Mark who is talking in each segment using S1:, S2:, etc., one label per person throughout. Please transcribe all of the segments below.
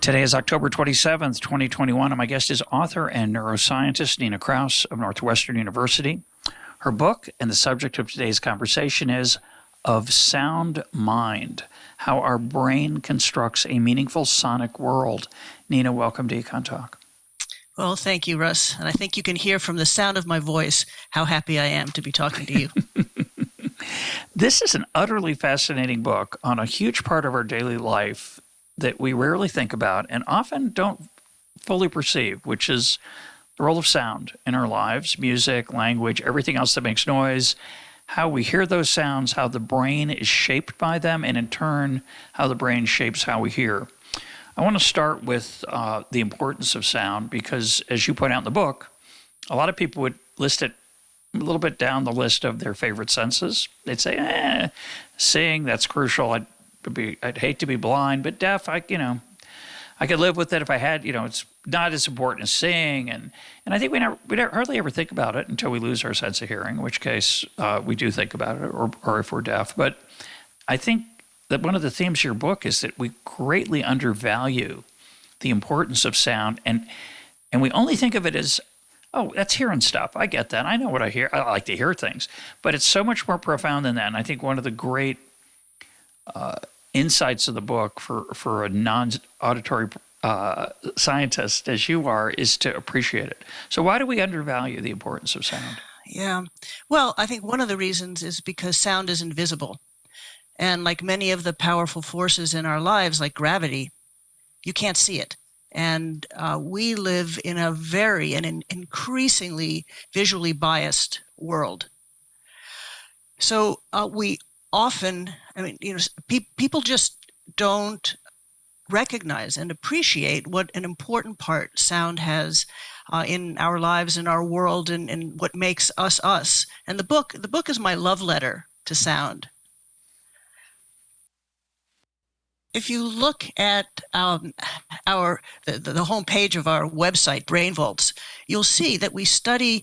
S1: Today is October 27th, 2021, and my guest is author and neuroscientist Nina Kraus of Northwestern University. Her book and the subject of today's conversation is Of Sound Mind, How Our Brain Constructs a Meaningful Sonic World. Nina, welcome to Econ Talk.
S2: Well, thank you, Russ. And I think you can hear from the sound of my voice how happy I am to be talking to you.
S1: This is an utterly fascinating book on a huge part of our daily life that we rarely think about and often don't fully perceive, which is the role of sound in our lives, music, language, everything else that makes noise, how we hear those sounds, how the brain is shaped by them, and in turn, how the brain shapes how we hear. I want to start with the importance of sound because, as you point out in the book, a lot of people would list it a little bit down the list of their favorite senses. They'd say, seeing, that's crucial. I'd hate to be blind, but deaf, I could live with it if I had, it's not as important as seeing. And I think we hardly ever think about it until we lose our sense of hearing, in which case we do think about it, or if we're deaf. But I think that one of the themes of your book is that we greatly undervalue the importance of sound. And we only think of it as, oh, that's hearing stuff. I get that. I know what I hear. I like to hear things. But it's so much more profound than that. And I think one of the great insights of the book for a non-auditory scientist as you are is to appreciate it. So why do we undervalue the importance of sound?
S2: Yeah. Well, I think one of the reasons is because sound is invisible. And like many of the powerful forces in our lives, like gravity, you can't see it. And we live in an increasingly visually biased world. So we often, people just don't recognize and appreciate what an important part sound has in our lives, in our world, and what makes us us. And the book is my love letter to sound. If you look at the homepage of our website, Brain Vaults, you'll see that we study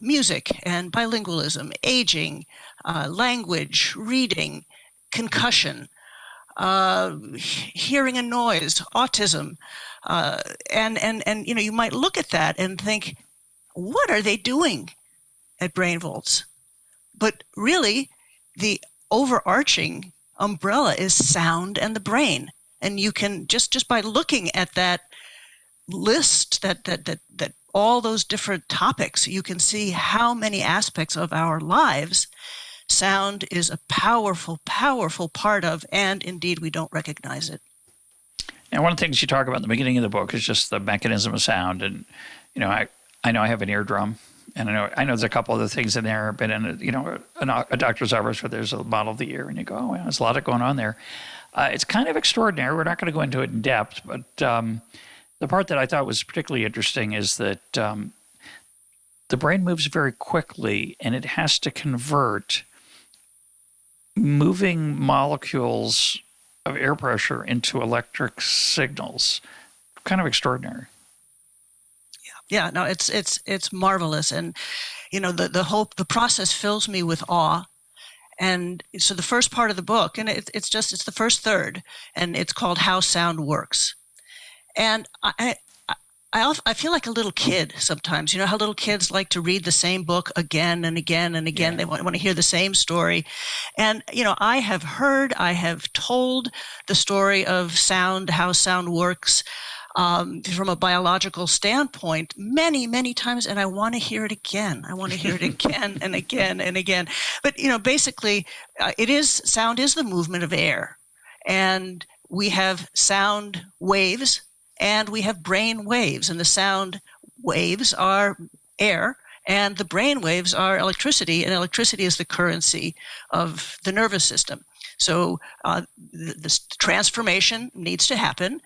S2: music and bilingualism, aging, language, reading, concussion, hearing and noise, autism, and you might look at that and think, what are they doing at Brain Vaults? But really, the overarching umbrella is sound and the brain, and you can just by looking at that list, that all those different topics, you can see how many aspects of our lives sound is a powerful, powerful part of, and indeed we don't recognize it.
S1: And one of the things you talk about in the beginning of the book is just the mechanism of sound. And, I know I have an eardrum, and I know there's a couple other things in there. I've been in a doctor's office where there's a model of the ear, and you go, oh, well, there's a lot going on there. It's kind of extraordinary. We're not going to go into it in depth, but the part that I thought was particularly interesting is that the brain moves very quickly, and it has to convert moving molecules of air pressure into electric signals. Kind of extraordinary.
S2: Yeah, no, it's marvelous, and the process fills me with awe. And so the first part of the book, and it's the first third, and it's called How Sound Works. And I feel like a little kid sometimes. You know how little kids like to read the same book again and again and again. Yeah. They want to hear the same story. And, I have told the story of sound, how sound works from a biological standpoint many, many times. And I want to hear it again. I want to hear it again and again and again. But, basically, sound is the movement of air. And we have sound waves, and we have brain waves, and the sound waves are air, and the brain waves are electricity, and electricity is the currency of the nervous system. So this transformation needs to happen,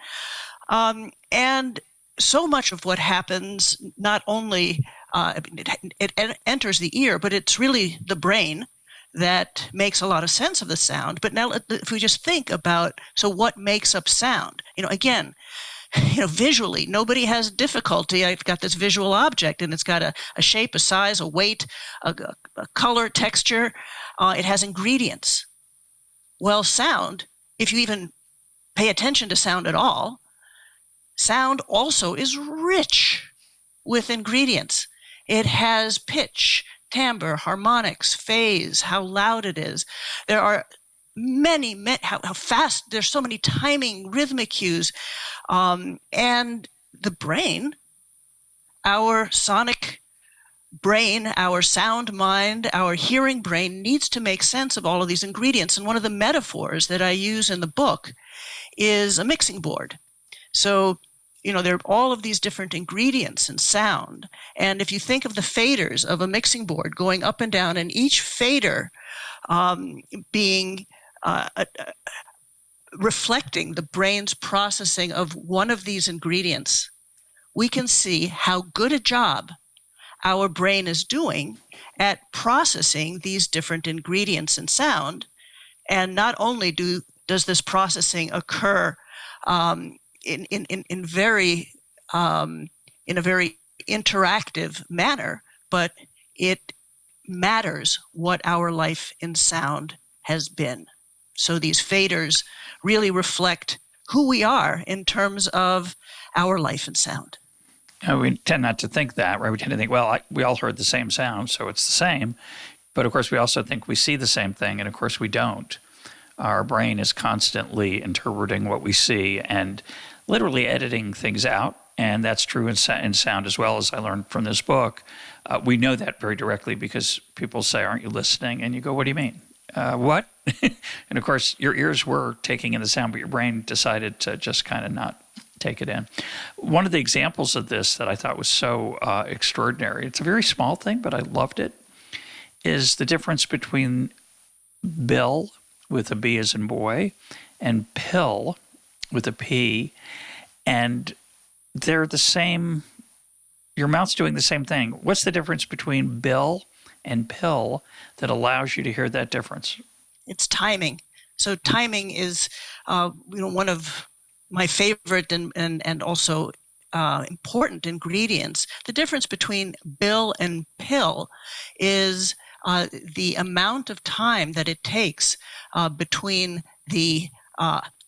S2: and so much of what happens, not only it enters the ear, but it's really the brain that makes a lot of sense of the sound. But now if we just think about, so what makes up sound? Again, visually, nobody has difficulty. I've got this visual object, and it's got a shape, a size, a weight, a color, texture. It has ingredients. Well, sound, if you even pay attention to sound at all, sound also is rich with ingredients. It has pitch, timbre, harmonics, phase, how loud it is. There are how fast, there's so many timing, rhythmic cues. And the brain, our sonic brain, our sound mind, our hearing brain needs to make sense of all of these ingredients. And one of the metaphors that I use in the book is a mixing board. So, there are all of these different ingredients in sound. And if you think of the faders of a mixing board going up and down, and each fader being reflecting the brain's processing of one of these ingredients, we can see how good a job our brain is doing at processing these different ingredients in sound. And not only does this processing occur in a very interactive manner, but it matters what our life in sound has been. So these faders really reflect who we are in terms of our life in sound.
S1: We tend not to think that, right? We tend to think, well, we all heard the same sound, so it's the same. But of course, we also think we see the same thing, and of course we don't. Our brain is constantly interpreting what we see and literally editing things out, and that's true in sound as well, as I learned from this book. We know that very directly because people say, aren't you listening? And you go, what do you mean? What? And of course, your ears were taking in the sound, but your brain decided to just kind of not take it in. One of the examples of this that I thought was so extraordinary, it's a very small thing, but I loved it, is the difference between bill with a B as in boy and pill with a P. And they're the same, your mouth's doing the same thing. What's the difference between bill and pill that allows you to hear that difference?
S2: It's timing. So timing is one of my favorite and also important ingredients. The difference between bill and pill is the amount of time that it takes between the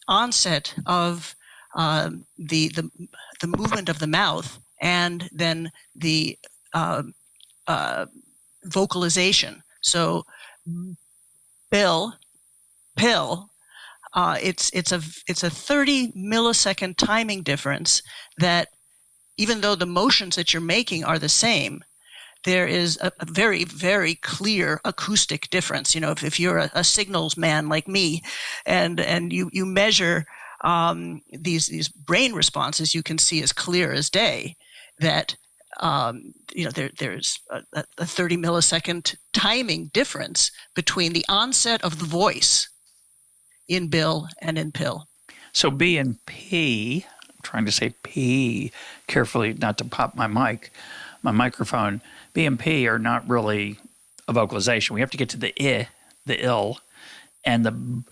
S2: onset of the movement of the mouth and then the vocalization. So pill, it's a 30 millisecond timing difference that, even though the motions that you're making are the same, there is a very, very clear acoustic difference. If you're a signals man like me, and you measure these brain responses, you can see as clear as day that there's a 30 millisecond timing difference between the onset of the voice in bill and in pill.
S1: So B and P, I'm trying to say P carefully not to pop my microphone. B and P are not really a vocalization. We have to get to the I, the ill, and the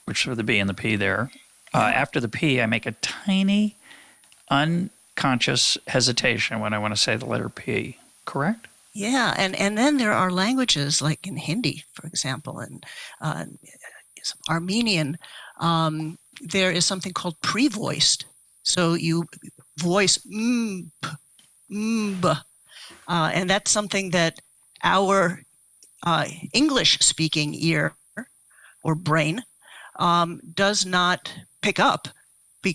S1: which are the B and the P there. After the P, I make a tiny unconscious hesitation when I want to say the letter P, correct?
S2: Yeah, and then there are languages like in Hindi, for example, and Armenian, there is something called pre-voiced. So you voice and that's something that our English-speaking ear or brain does not pick up,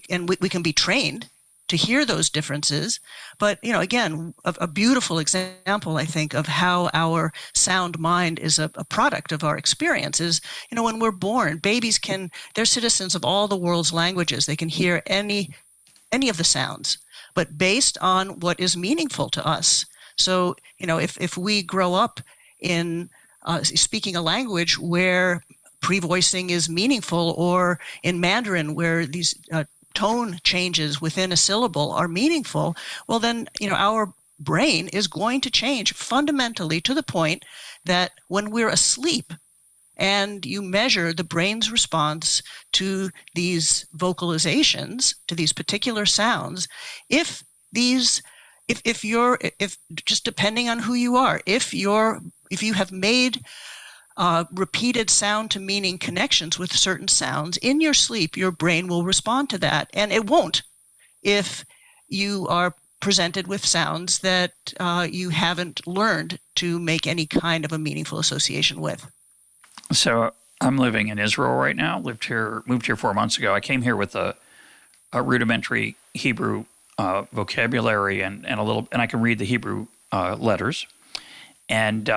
S2: and we can be trained to hear those differences. But, again, a beautiful example, I think, of how our sound mind is a product of our experiences. When we're born, babies they're citizens of all the world's languages. They can hear any of the sounds, but based on what is meaningful to us. So, if we grow up in speaking a language where pre-voicing is meaningful, or in Mandarin where these tone changes within a syllable are meaningful, well then, our brain is going to change fundamentally to the point that when we're asleep and you measure the brain's response to these vocalizations, to these particular sounds, if just depending on who you are, if you have made repeated sound to meaning connections with certain sounds in your sleep, your brain will respond to that. And it won't if you are presented with sounds that you haven't learned to make any kind of a meaningful association with.
S1: So I'm living in Israel right now. Moved here 4 months ago. I came here with a rudimentary Hebrew vocabulary and I can read the Hebrew letters. And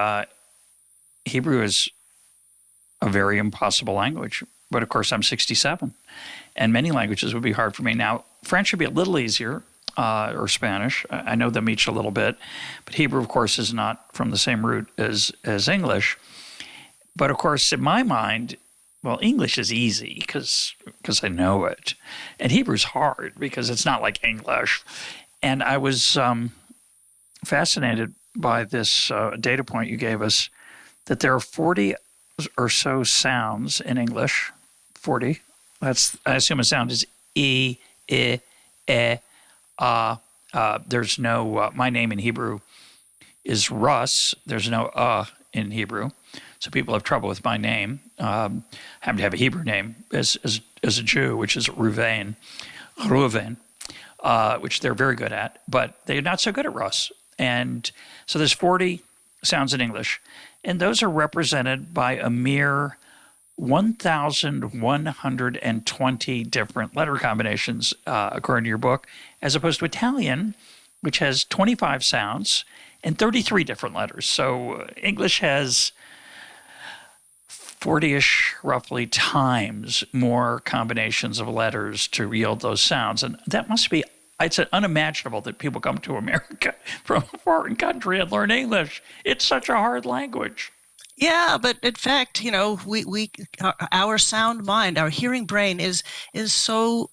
S1: Hebrew is a very impossible language. But of course, I'm 67, and many languages would be hard for me. Now, French would be a little easier, or Spanish. I know them each a little bit. But Hebrew, of course, is not from the same root as English. But of course, in my mind, well, English is easy because I know it. And Hebrew's hard because it's not like English. And I was fascinated by this data point you gave us, that there are 40 or so sounds in English. 40. I assume a sound is E, I, there's no, my name in Hebrew is Russ. There's no in Hebrew. So people have trouble with my name. I happen to have a Hebrew name as a Jew, which is Reuven, which they're very good at, but they're not so good at Russ. And so there's 40 sounds in English, and those are represented by a mere 1,120 different letter combinations, according to your book, as opposed to Italian, which has 25 sounds and 33 different letters. So English has 40-ish, roughly, times more combinations of letters to yield those sounds. And that must be, it's unimaginable that people come to America from a foreign country and learn English. It's such a hard language.
S2: Yeah, but in fact, our sound mind, our hearing brain is so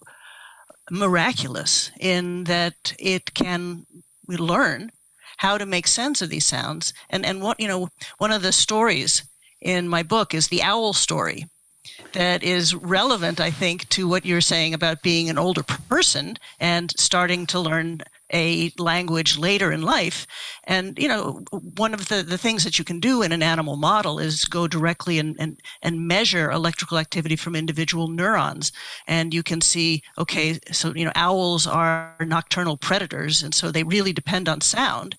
S2: miraculous in that we learn how to make sense of these sounds. And one of the stories in my book is the owl story that is relevant, I think, to what you're saying about being an older person and starting to learn a language later in life. And, one of the things that you can do in an animal model is go directly and measure electrical activity from individual neurons. And you can see, okay, so, owls are nocturnal predators, and so they really depend on sound.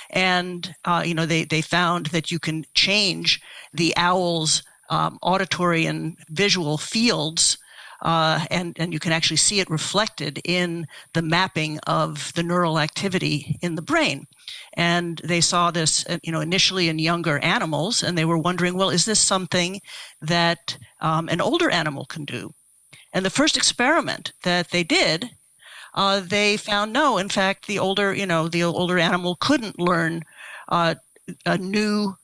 S2: And, they found that you can change the owl's auditory and visual fields, and you can actually see it reflected in the mapping of the neural activity in the brain. And they saw this, initially in younger animals, and they were wondering, well, is this something that an older animal can do? And the first experiment that they did, they found no. In fact, the older animal couldn't learn a new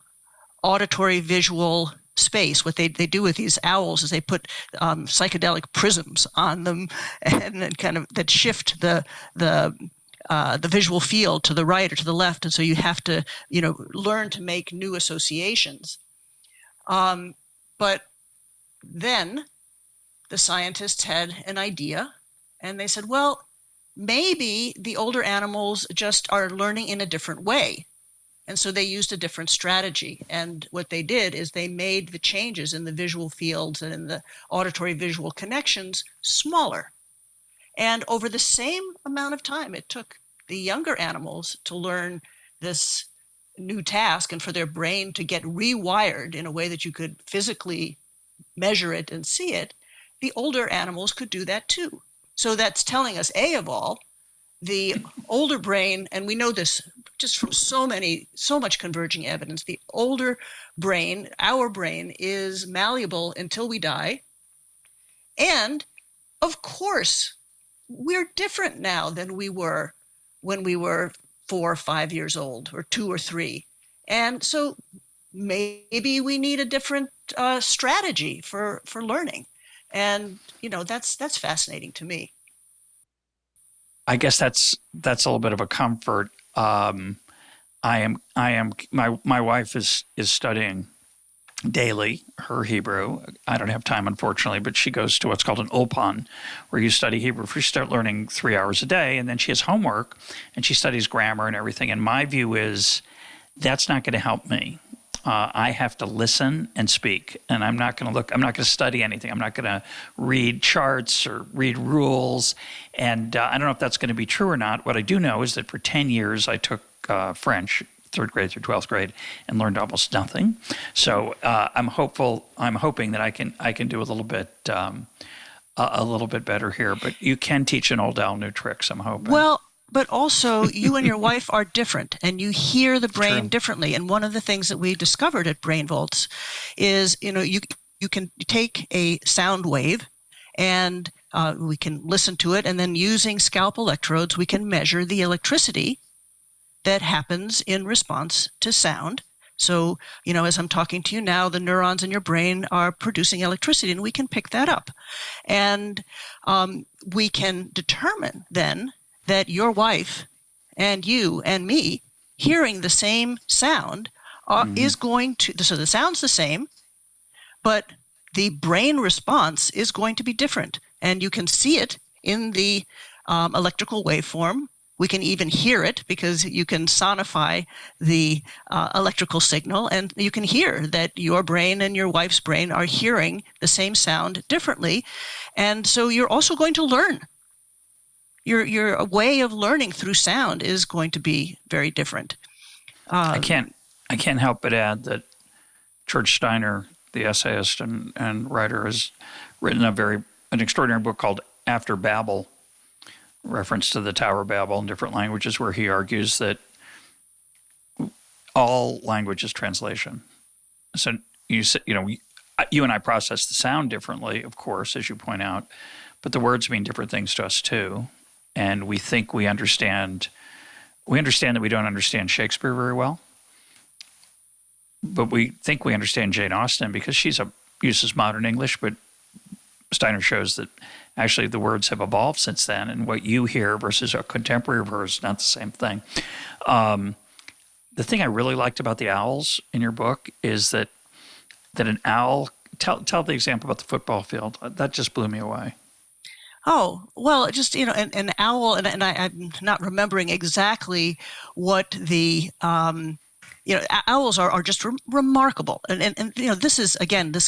S2: auditory visual space. What they do with these owls is they put psychedelic prisms on them, and then kind of that shift the visual field to the right or to the left, and so you have to learn to make new associations. But then the scientists had an idea, and they said, well, maybe the older animals just are learning in a different way. And so they used a different strategy. And what they did is they made the changes in the visual fields and in the auditory visual connections smaller. And over the same amount of time it took the younger animals to learn this new task and for their brain to get rewired in a way that you could physically measure it and see it, the older animals could do that too. So that's telling us, A, of all, the older brain, and we know this just from so much converging evidence, the older brain, our brain, is malleable until we die. And of course, we're different now than we were when we were 4 or 5 years old, or 2 or 3. And so maybe we need a different strategy for learning. And, that's fascinating to me.
S1: I guess that's a little bit of a comfort. My wife is studying daily her Hebrew. I don't have time, unfortunately, but she goes to what's called an ulpan, where you study Hebrew. You start learning 3 hours a day, and then she has homework, and she studies grammar and everything. And my view is that's not going to help me. I have to listen and speak, and I'm not going to study anything. I'm not going to read charts or read rules. And I don't know if that's going to be true or not. What I do know is that for 10 years, I took French, 3rd grade through 12th grade, and learned almost nothing. So I'm hoping that I can do a little bit better here. But you can teach an old owl new tricks, I'm hoping.
S2: Well, but also you and your wife are different, and you hear the brain
S1: True.
S2: differently. And one of the things that we discovered at Brain Vaults is, you can take a sound wave, and we can listen to it, and then using scalp electrodes, we can measure the electricity that happens in response to sound. So, as I'm talking to you now, the neurons in your brain are producing electricity, and we can pick that up. And we can determine then that your wife and you and me hearing the same sound is going to, so the sound's the same, but the brain response is going to be different. And you can see it in the electrical waveform. We can even hear it because you can sonify the electrical signal, and you can hear that your brain and your wife's brain are hearing the same sound differently. And so you're also going to learn. Your way of learning through sound is going to be very different.
S1: I can't help but add that George Steiner, the essayist and writer, has written an extraordinary book called After Babel, reference to the Tower of Babel in different languages, where he argues that all language is translation. So you and I process the sound differently, of course, as you point out, but the words mean different things to us too. And we think we understand that we don't understand Shakespeare very well, but we think we understand Jane Austen because she uses modern English, but Steiner shows that actually the words have evolved since then, and what you hear versus a contemporary of hers is not the same thing. The thing I really liked about the owls in your book is that an owl, tell the example about the football field. That just blew me away.
S2: Oh, well, just, an owl, and I'm not remembering exactly what the, owls are just remarkable. And this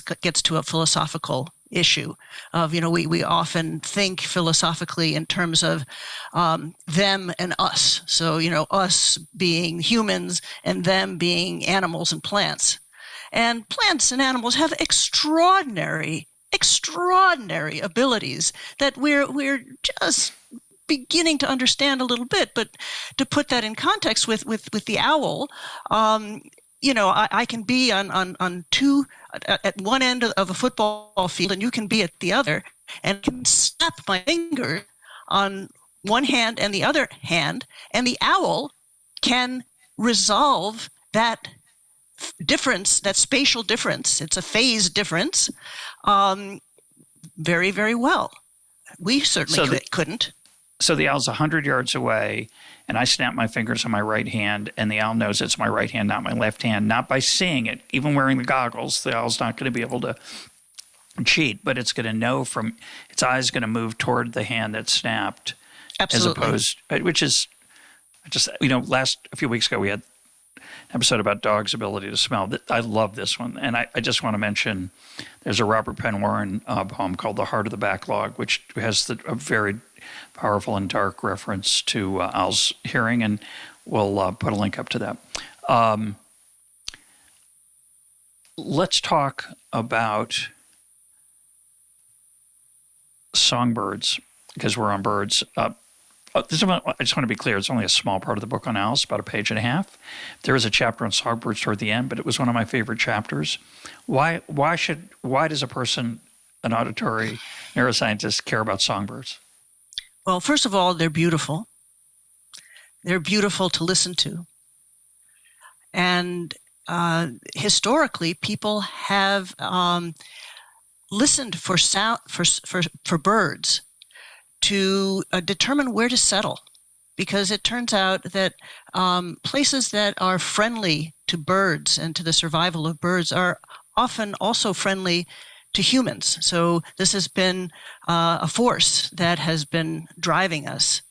S2: gets to a philosophical issue of, we often think philosophically in terms of them and us. So, us being humans and them being animals and plants. And plants and animals have extraordinary abilities that we're just beginning to understand a little bit. But to put that in context with the owl, I can be on two at one end of a football field, and you can be at the other, and can snap my finger on one hand and the other hand, and the owl can resolve that difference, that spatial difference. It's a phase difference, very, very well. We certainly couldn't.
S1: So the owl's 100 yards away, and I snap my fingers on my right hand, and the owl knows it's my right hand, not my left hand, not by seeing it. Even wearing the goggles, the owl's not going to be able to cheat, but it's going to know from its eyes going to move toward the hand that snapped.
S2: Absolutely.
S1: Which is just, a few weeks ago we had episode about dogs' ability to smell. I love this one. And I just want to mention there's a Robert Penn Warren poem called The Heart of the Backlog, which has a very powerful and dark reference to owls' hearing. And we'll put a link up to that. Let's talk about Songbirds, because we're on birds. I just want to be clear, it's only a small part of the book on owls, about a page and a half. There is a chapter on songbirds toward the end, but it was one of my favorite chapters. Why does a person, an auditory neuroscientist, care about songbirds?
S2: Well, first of all, they're beautiful. They're beautiful to listen to. And historically, people have listened for sound for birds to determine where to settle, because it turns out that places that are friendly to birds and to the survival of birds are often also friendly to humans. So this has been a force that has been driving us.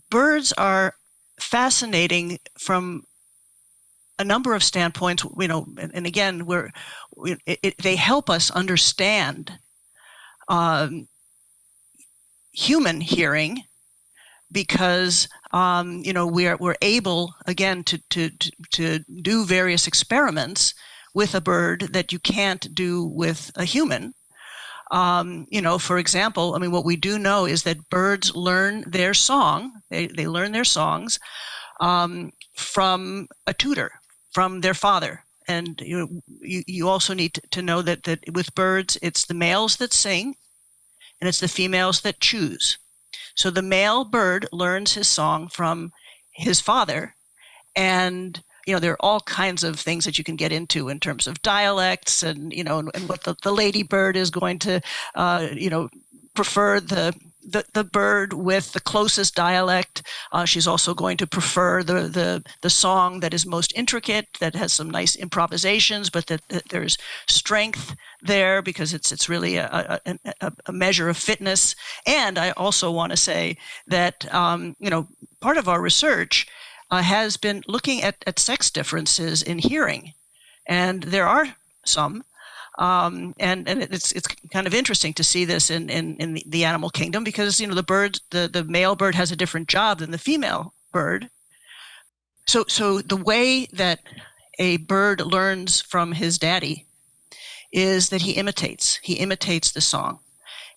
S2: Birds are fascinating from a number of standpoints, and again, they help us understand human hearing, because we're able, again, to do various experiments with a bird that you can't do with a human. For example, what we do know is that birds learn their song. They learn their songs from a tutor, from their father. And you also need to know that with birds, it's the males that sing, and it's the females that choose. So the male bird learns his song from his father, and there are all kinds of things that you can get into in terms of dialects, and and what the lady bird is going to prefer the bird with the closest dialect. She's also going to prefer the song that is most intricate, that has some nice improvisations, but that there's strength there, because it's really a measure of fitness. And I also want to say that part of our research has been looking at sex differences in hearing, and there are some. And it's kind of interesting to see this in the animal kingdom, because the male bird has a different job than the female bird. So the way that a bird learns from his daddy is that he imitates the song,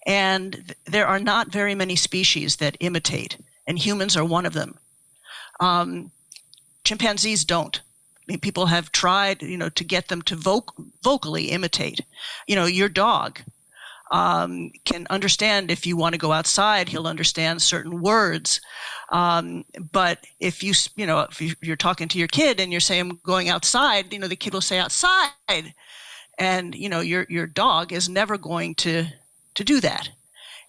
S2: and there are not very many species that imitate, and humans are one of them. Chimpanzees don't. People have tried, to get them to vocally imitate. Your dog can understand if you want to go outside. He'll understand certain words. But if you're talking to your kid and you're saying, "I'm going outside," the kid will say "outside," and your dog is never going to do that.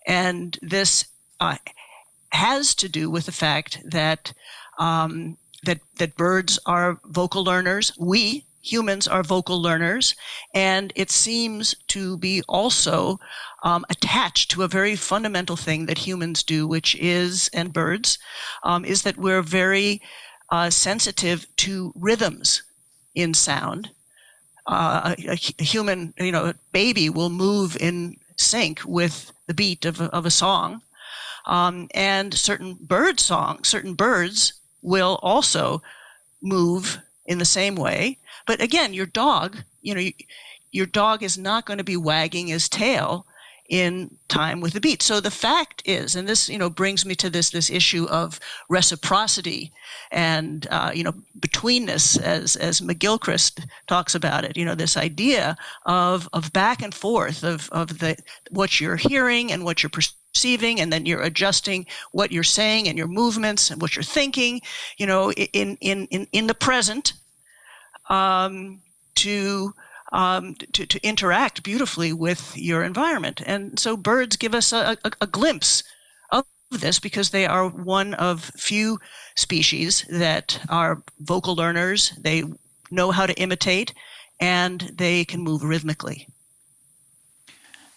S2: And this has to do with the fact that that birds are vocal learners. We humans are vocal learners, and it seems to be also attached to a very fundamental thing that humans do, and birds, is that we're very sensitive to rhythms in sound. A human, baby will move in sync with the beat of a song, and certain birds will also move in the same way. But again, your dog is not going to be wagging his tail in time with the beat. So the fact is, and this brings me to this issue of reciprocity and betweenness, as McGilchrist talks about it. This idea of back and forth of what you're hearing and what you're perceiving, and then you're adjusting what you're saying and your movements and what you're thinking, in the present, to interact beautifully with your environment. And so birds give us a glimpse of this, because they are one of few species that are vocal learners. They know how to imitate, and they can move rhythmically.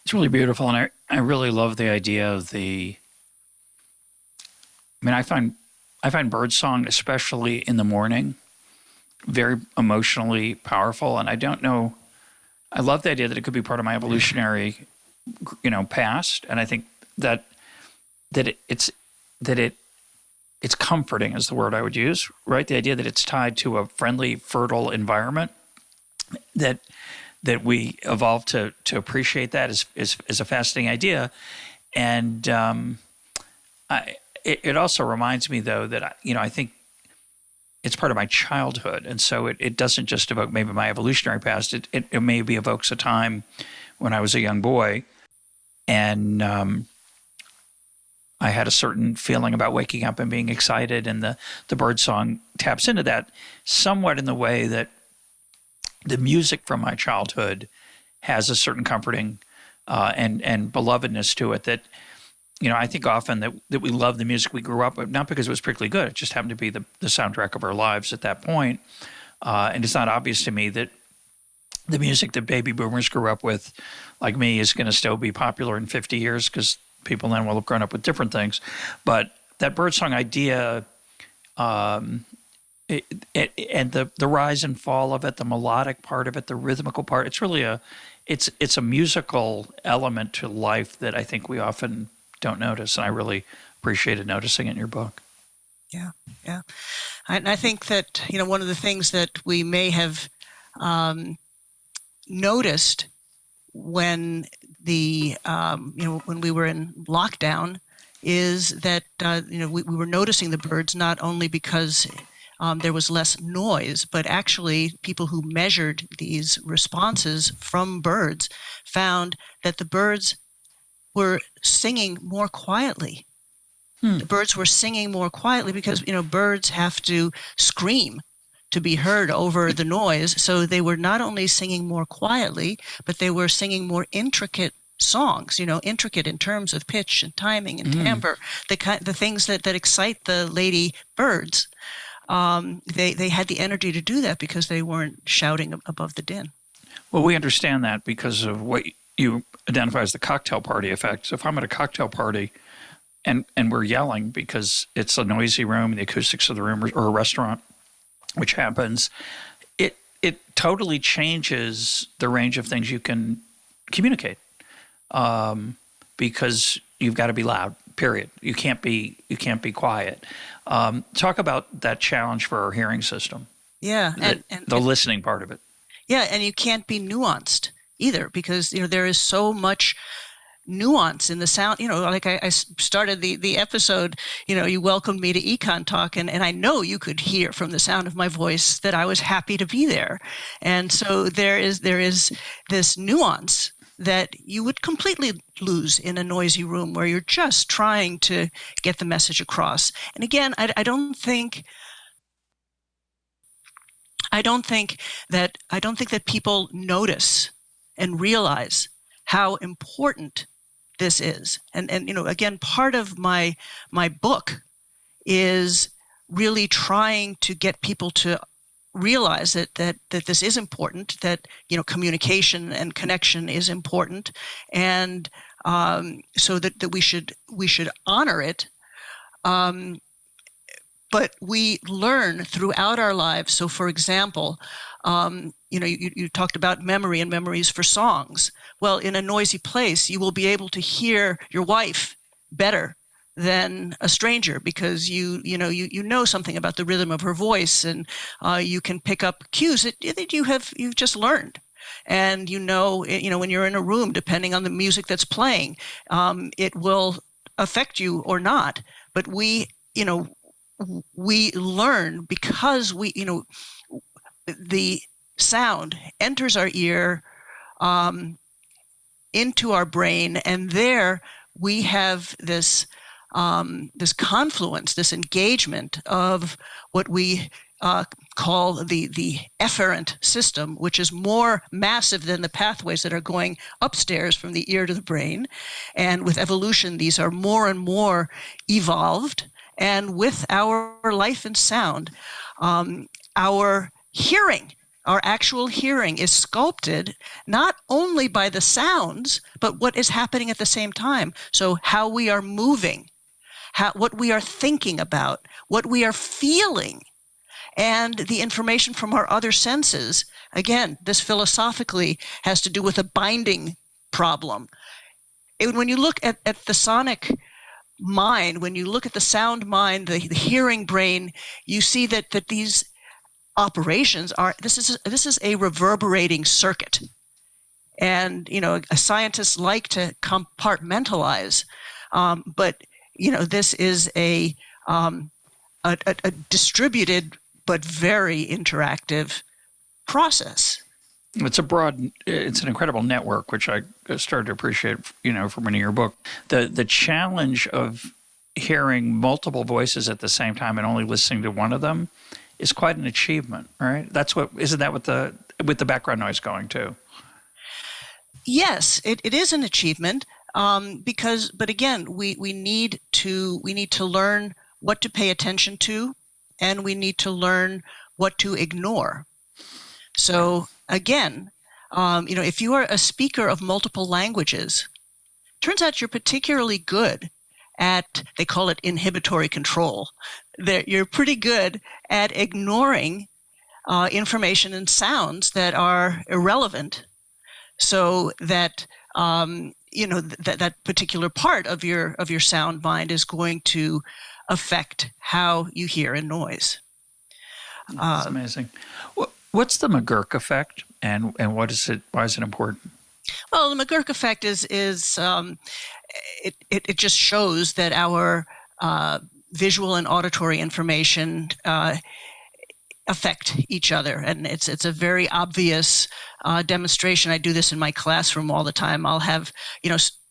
S1: It's really beautiful, and I really love the idea of I find birdsong, especially in the morning, very emotionally powerful. And I don't know, I love the idea that it could be part of my evolutionary, past. And I think that it's comforting is the word I would use, right? The idea that it's tied to a friendly, fertile environment, that we evolved to appreciate that is a fascinating idea. And it also reminds me, though, that I think it's part of my childhood, and so it doesn't just evoke maybe my evolutionary past. It maybe evokes a time when I was a young boy, and I had a certain feeling about waking up and being excited, and the bird song taps into that somewhat in the way that the music from my childhood has a certain comforting and belovedness to it that, I think often that we love the music we grew up with, not because it was particularly good. It just happened to be the soundtrack of our lives at that point. And it's not obvious to me that the music that baby boomers grew up with, like me, is going to still be popular in 50 years, because people then will have grown up with different things. But that birdsong idea And the rise and fall of it, the melodic part of it, the rhythmical part. It's really it's a musical element to life that I think we often don't notice, and I really appreciated noticing it in your book.
S2: Yeah, yeah. I think that, one of the things that we may have noticed when when we were in lockdown is that, we were noticing the birds not only because there was less noise, but actually people who measured these responses from birds found that the birds were singing more quietly. The birds were singing more quietly because, birds have to scream to be heard over the noise. So they were not only singing more quietly, but they were singing more intricate songs, intricate in terms of pitch and timing and timbre, the things that excite the lady birds. They had the energy to do that because they weren't shouting above the din.
S1: Well, we understand that because of what you identify as the cocktail party effect. So if I'm at a cocktail party and we're yelling because it's a noisy room, the acoustics of the room, or a restaurant, which happens, it totally changes the range of things you can communicate, because you've got to be loud. Period. You can't be quiet. Talk about that challenge for our hearing system.
S2: Yeah, and
S1: the listening part of it.
S2: Yeah, and you can't be nuanced either because there is so much nuance in the sound. Like I started the episode, you welcomed me to Econ Talk, and I know you could hear from the sound of my voice that I was happy to be there. And so there is this nuance that you would completely lose in a noisy room where you're just trying to get the message across. And again, I don't think that people notice and realize how important this is. And again, part of my book is really trying to get people to realize that this is important, that communication and connection is important, and so that we should honor it. But we learn throughout our lives. So, for example, you talked about memory and memories for songs. Well, in a noisy place, you will be able to hear your wife better than a stranger because you know something about the rhythm of her voice, and you can pick up cues that you've just learned. And when you're in a room, depending on the music that's playing, it will affect you or not. But we learn because the sound enters our ear, into our brain, and there we have this confluence, this engagement of what we call the efferent system, which is more massive than the pathways that are going upstairs from the ear to the brain. And with evolution, these are more and more evolved. And with our life and sound, our hearing, our actual hearing is sculpted not only by the sounds, but what is happening at the same time. So how we are moving, what we are thinking about, what we are feeling, and the information from our other senses. Again, this philosophically has to do with a binding problem. When you look at the sonic mind, when you look at the sound mind, the hearing brain, you see that these operations this is a reverberating circuit. And scientists like to compartmentalize, but this is a distributed but very interactive process.
S1: It's an incredible network, which I started to appreciate, from reading your book. The challenge of hearing multiple voices at the same time and only listening to one of them is quite an achievement, right? Isn't that with the background noise going too?
S2: Yes, it is an achievement, but again, we need to learn what to pay attention to, and we need to learn what to ignore. So again, if you are a speaker of multiple languages, turns out you're particularly good at, they call it inhibitory control. you're pretty good at ignoring information and sounds that are irrelevant, so that that particular part of your sound mind is going to affect how you hear a noise.
S1: That's amazing. What's the Mcgirk Effect, and what is it? Why is it important?
S2: Well, the Mcgirk Effect is it just shows that our visual and auditory information affect each other, and it's a very obvious demonstration. I do this in my classroom all the time. I'll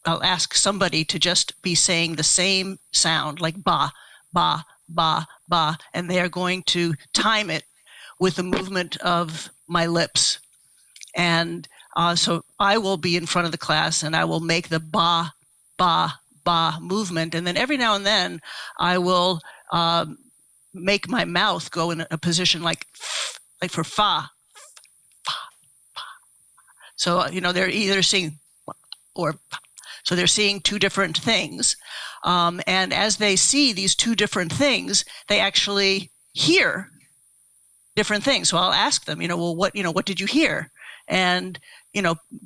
S2: ask somebody to just be saying the same sound, like ba, ba, ba, ba, and they are going to time it with the movement of my lips. And so I will be in front of the class and I will make the ba, ba, ba movement. And then every now and then I will make my mouth go in a position like for fa, fa, fa. So, they're either seeing or fa. So they're seeing two different things. And as they see these two different things, they actually hear different things. So I'll ask them, what did you hear? And,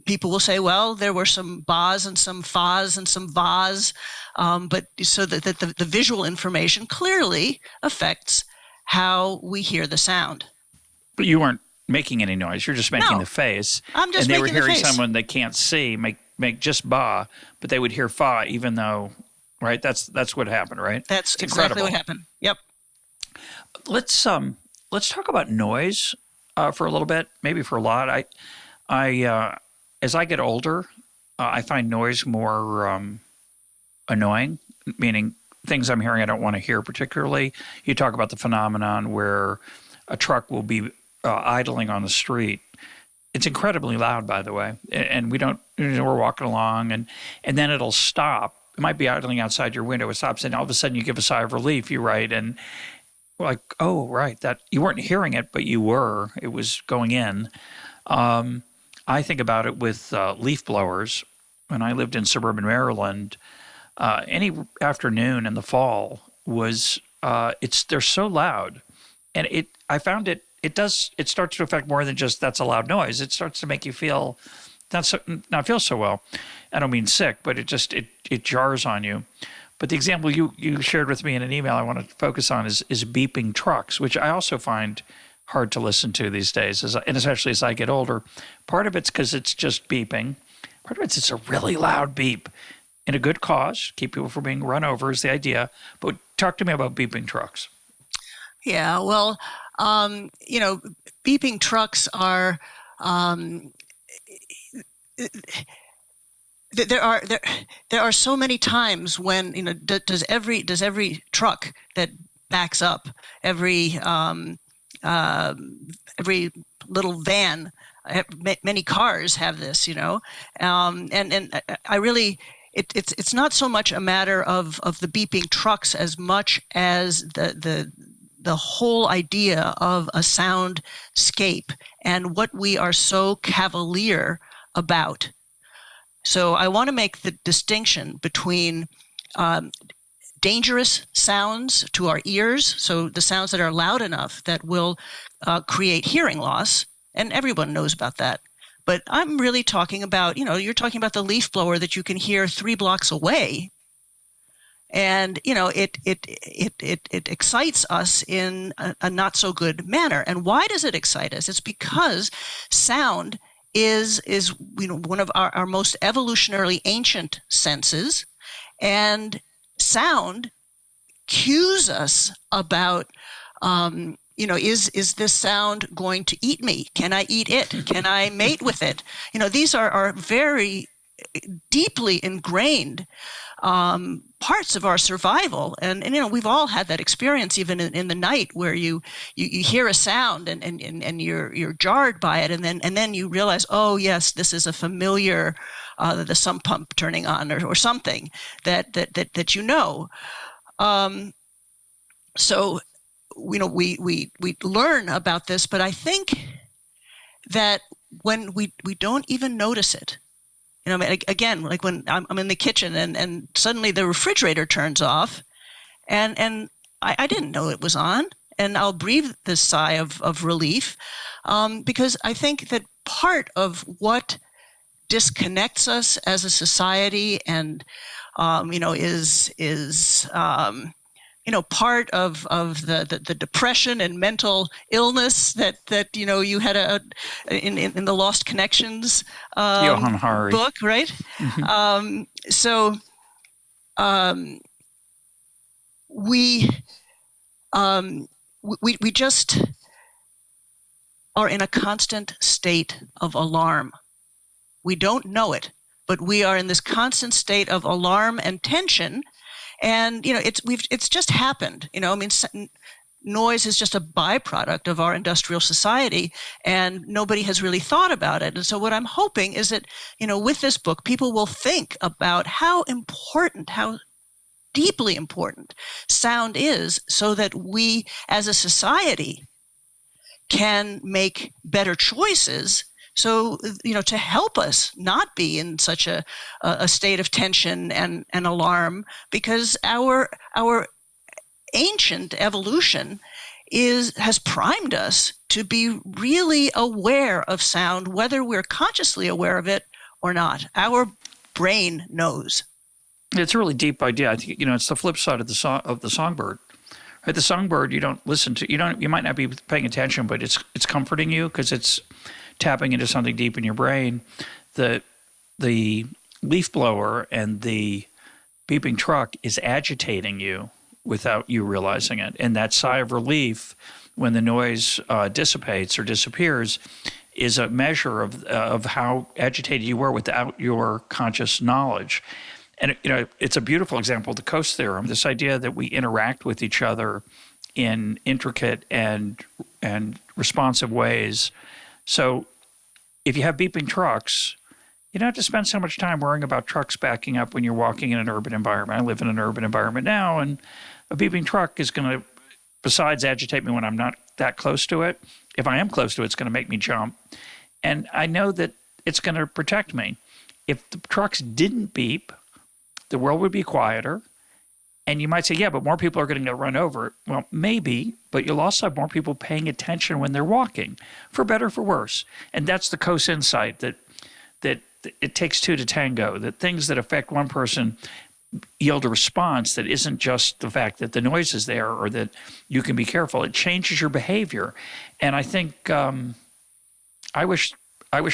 S2: people will say, well, there were some bas and some fas and some vas. But so that the visual information clearly affects how we hear the sound.
S1: But you weren't making any noise. You're just making the face.
S2: I'm just
S1: making the face. And they
S2: were
S1: hearing someone they can't see make just ba, but they would hear fa even though, right? That's what happened, right?
S2: That's exactly what happened. Yep.
S1: Let's talk about noise for a little bit, maybe for a lot. I as I get older, I find noise more annoying, meaning things I'm hearing I don't want to hear particularly. You talk about the phenomenon where a truck will be idling on the street. It's incredibly loud, by the way, and we don't. We're walking along, and then it'll stop. It might be idling outside your window. It stops, and all of a sudden you give a sigh of relief. You write, and like, oh, right, that you weren't hearing it, but you were. It was going in. I think about it with leaf blowers. When I lived in suburban Maryland, any afternoon in the fall was they're so loud, and I found it starts to affect more than just that's a loud noise. It starts to make you feel not feel so well. I don't mean sick, but it jars on you. But the example you shared with me in an email I want to focus on is beeping trucks, which I also find hard to listen to these days, and especially as I get older. Part of it's because it's just beeping. Part of it's a really loud beep in a good cause, keep people from being run over is the idea. But talk to me about beeping trucks.
S2: Yeah, well, beeping trucks are there are so many times when does every truck that backs up, every little van, many cars have this, and I really it's not so much a matter of the beeping trucks as much as the whole idea of a soundscape and what we are so cavalier about. So I want to make the distinction between dangerous sounds to our ears, so the sounds that are loud enough that will create hearing loss, and everyone knows about that. But I'm really talking about, you're talking about the leaf blower that you can hear 3 blocks away, and it excites us in a not so good manner. And why does it excite us? It's because sound is one of our most evolutionarily ancient senses, and sound cues us about is this sound going to eat me? Can I eat it? Can I mate with it? These are very deeply ingrained parts of our survival, and we've all had that experience, even in the night, where you hear a sound and you're jarred by it, and then you realize, oh yes, this is a familiar the sump pump turning on or something that so we learn about this, but I think that when we don't even notice it. Again, like when I'm in the kitchen and suddenly the refrigerator turns off, and I didn't know it was on. And I'll breathe this sigh of relief, because I think that part of what disconnects us as a society and, is part of the depression and mental illness that you had in the Lost Connections
S1: Johann Hari
S2: book, right?
S1: Mm-hmm.
S2: So we just are in a constant state of alarm. We don't know it, but we are in this constant state of alarm and tension. And it's just happened. Noise is just a byproduct of our industrial society, and nobody has really thought about it. And so what I'm hoping is that, with this book, people will think about how deeply important sound is, so that we as a society can make better choices. So, to help us not be in such a state of tension and alarm, because our ancient evolution has primed us to be really aware of sound, whether we're consciously aware of it or not. Our brain knows.
S1: It's a really deep idea. I think it's the flip side of the songbird. Right? The songbird, you don't listen to. You might not be paying attention, but it's comforting you because it's tapping into something deep in your brain. The leaf blower and the beeping truck is agitating you without you realizing it. And that sigh of relief when the noise dissipates or disappears is a measure of how agitated you were without your conscious knowledge. And it's a beautiful example of the Coase theorem, this idea that we interact with each other in intricate and responsive ways. So if you have beeping trucks, you don't have to spend so much time worrying about trucks backing up when you're walking in an urban environment. I live in an urban environment now, and a beeping truck is going to, besides agitate me when I'm not that close to it, if I am close to it, it's going to make me jump. And I know that it's going to protect me. If the trucks didn't beep, the world would be quieter. And you might say, yeah, but more people are going to get run over. Well, maybe, but you'll also have more people paying attention when they're walking, for better or for worse. And that's the Coase insight, that it takes two to tango, that things that affect one person yield a response that isn't just the fact that the noise is there or that you can be careful. It changes your behavior. And I think I wish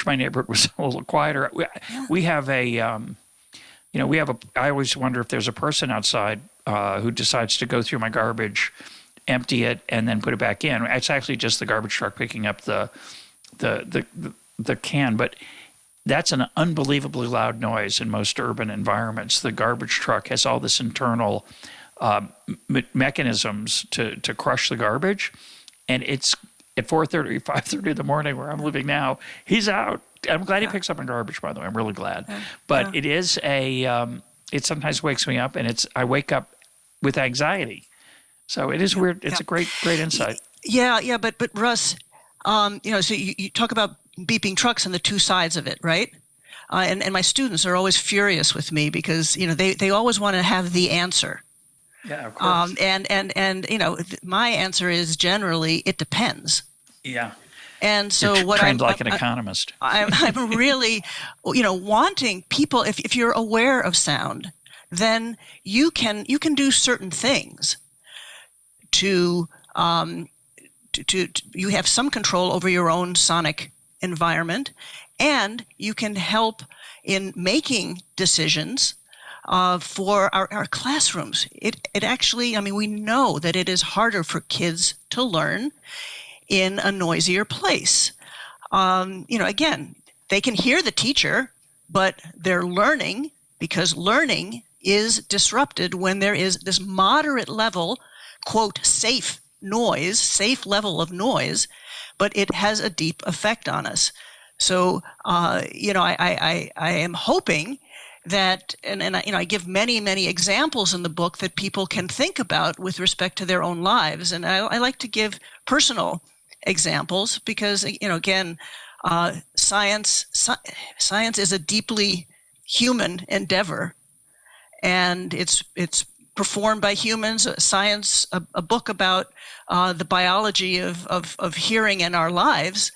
S1: my neighborhood was a little quieter. We have I always wonder if there's a person outside who decides to go through my garbage, empty it, and then put it back in. It's actually just the garbage truck picking up the can, but that's an unbelievably loud noise in most urban environments. The garbage truck has all this internal mechanisms to crush the garbage, and it's at 4:30, 5:30 in the morning where I'm living now. He's out. I'm glad he picks up my garbage, by the way. I'm really glad. But it is it sometimes wakes me up, and I wake up with anxiety. So it is weird. It's a great insight.
S2: Yeah. But Russ, so you talk about beeping trucks and the two sides of it, right? And my students are always furious with me because, they always want to have the answer.
S1: Yeah, of course.
S2: And my answer is generally, it depends.
S1: Yeah.
S2: And so
S1: You're trained like an economist.
S2: I'm really, wanting people, if you're aware of sound, then you can do certain things to you have some control over your own sonic environment, and you can help in making decisions for our classrooms. It actually, we know that it is harder for kids to learn in a noisier place. Again, they can hear the teacher, but they're learning because learning is disrupted when there is this moderate level, quote, safe level of noise, but it has a deep effect on us. So, I am hoping that, and I give many, many examples in the book that people can think about with respect to their own lives. And I like to give personal examples because, again, science is a deeply human endeavor, and it's performed by humans, a book about the biology of hearing in our lives,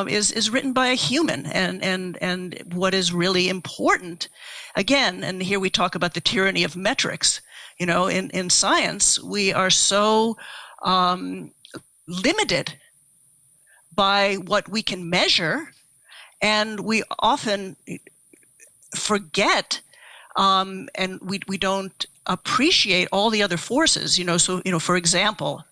S2: is written by a human. And what is really important, again, and here we talk about the tyranny of metrics. In science, we are so limited by what we can measure, and we often forget, and we don't appreciate all the other forces. So for example,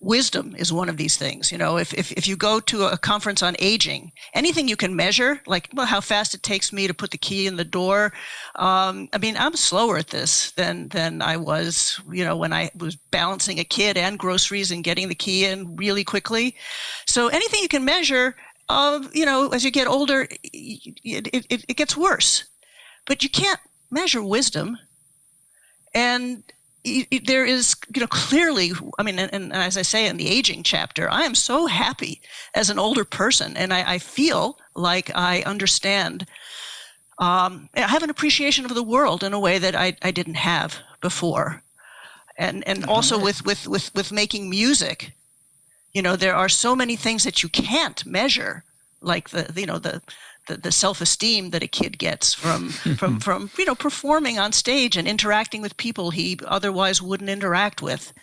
S2: wisdom is one of these things. If you go to a conference on aging, anything you can measure, like how fast it takes me to put the key in the door. I'm slower at this than I was, when I was balancing a kid and groceries and getting the key in really quickly. So anything you can measure, as you get older, it gets worse. But you can't measure wisdom. And there is, clearly, and as I say in the aging chapter, I am so happy as an older person, and I feel like I understand. I have an appreciation of the world in a way that I didn't have before, and also with making music, there are so many things that you can't measure, like the self-esteem that a kid gets from performing on stage and interacting with people he otherwise wouldn't interact with.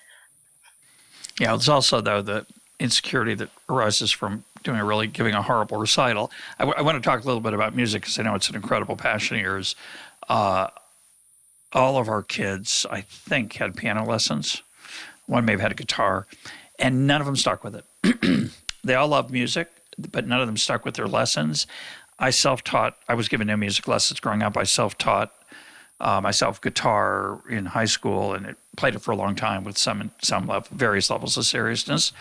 S1: Yeah, there's also, though, the insecurity that arises from giving a horrible recital. I want to talk a little bit about music because I know it's an incredible passion of yours. All of our kids, I think, had piano lessons. One may have had a guitar, and none of them stuck with it. They all love music, but none of them stuck with their lessons. I self-taught. I was given no music lessons growing up. I self-taught myself guitar in high school, and played it for a long time with various levels of seriousness.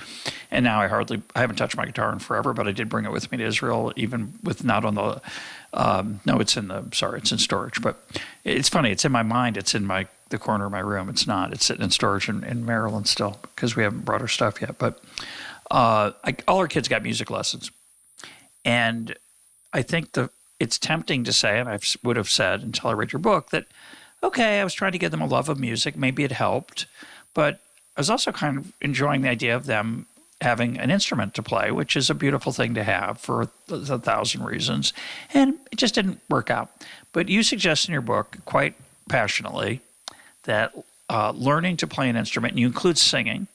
S1: And now I haven't touched my guitar in forever, but I did bring it with me to Israel, even with not on the. It's in storage. But it's funny. It's in my mind. It's in the corner of my room. It's not. It's sitting in storage in Maryland still because we haven't brought our stuff yet. But all our kids got music lessons, and I think it's tempting to say, and I would have said until I read your book, that, okay, I was trying to give them a love of music. Maybe it helped. But I was also kind of enjoying the idea of them having an instrument to play, which is a beautiful thing to have for a 1,000 reasons. And it just didn't work out. But you suggest in your book quite passionately that learning to play an instrument, and you include singing,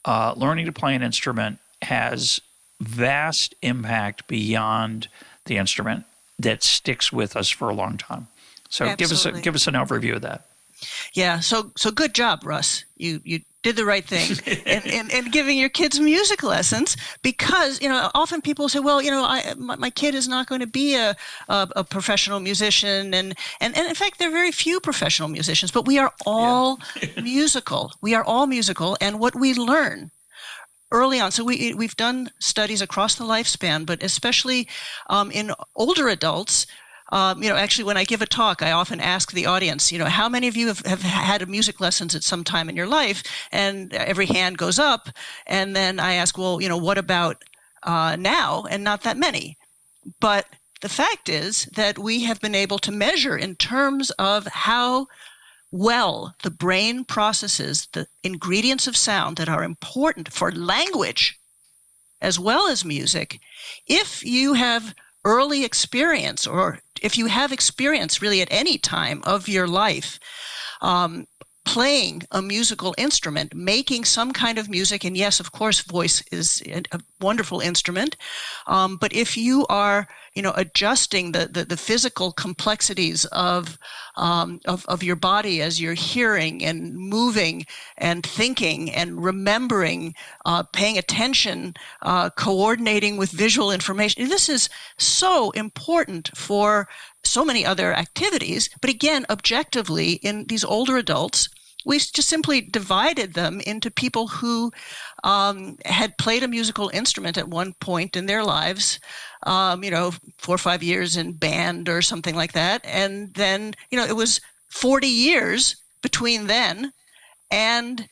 S1: learning to play an instrument has vast impact beyond the instrument that sticks with us for a long time. So
S2: Absolutely.
S1: give us an overview of that.
S2: Yeah. So good job, Russ. You did the right thing in giving your kids music lessons, because often people say, well, my kid is not going to be a professional musician, and in fact there are very few professional musicians, but we are all musical. We are all musical, and what we learn early on. So we've done studies across the lifespan, but especially in older adults. Actually, when I give a talk, I often ask the audience, how many of you have had music lessons at some time in your life? And every hand goes up. And then I ask, well, what about now? And not that many. But the fact is that we have been able to measure in terms of how well the brain processes the ingredients of sound that are important for language as well as music. If you have early experience, or if you have experience really at any time of your life, playing a musical instrument, making some kind of music, and yes, of course, voice is a wonderful instrument, but if you are, adjusting the physical complexities of your body as you're hearing and moving and thinking and remembering, paying attention, coordinating with visual information, this is so important for so many other activities. But again, objectively, in these older adults, we just simply divided them into people who had played a musical instrument at one point in their lives, 4 or 5 years in band or something like that. And then, it was 40 years between then and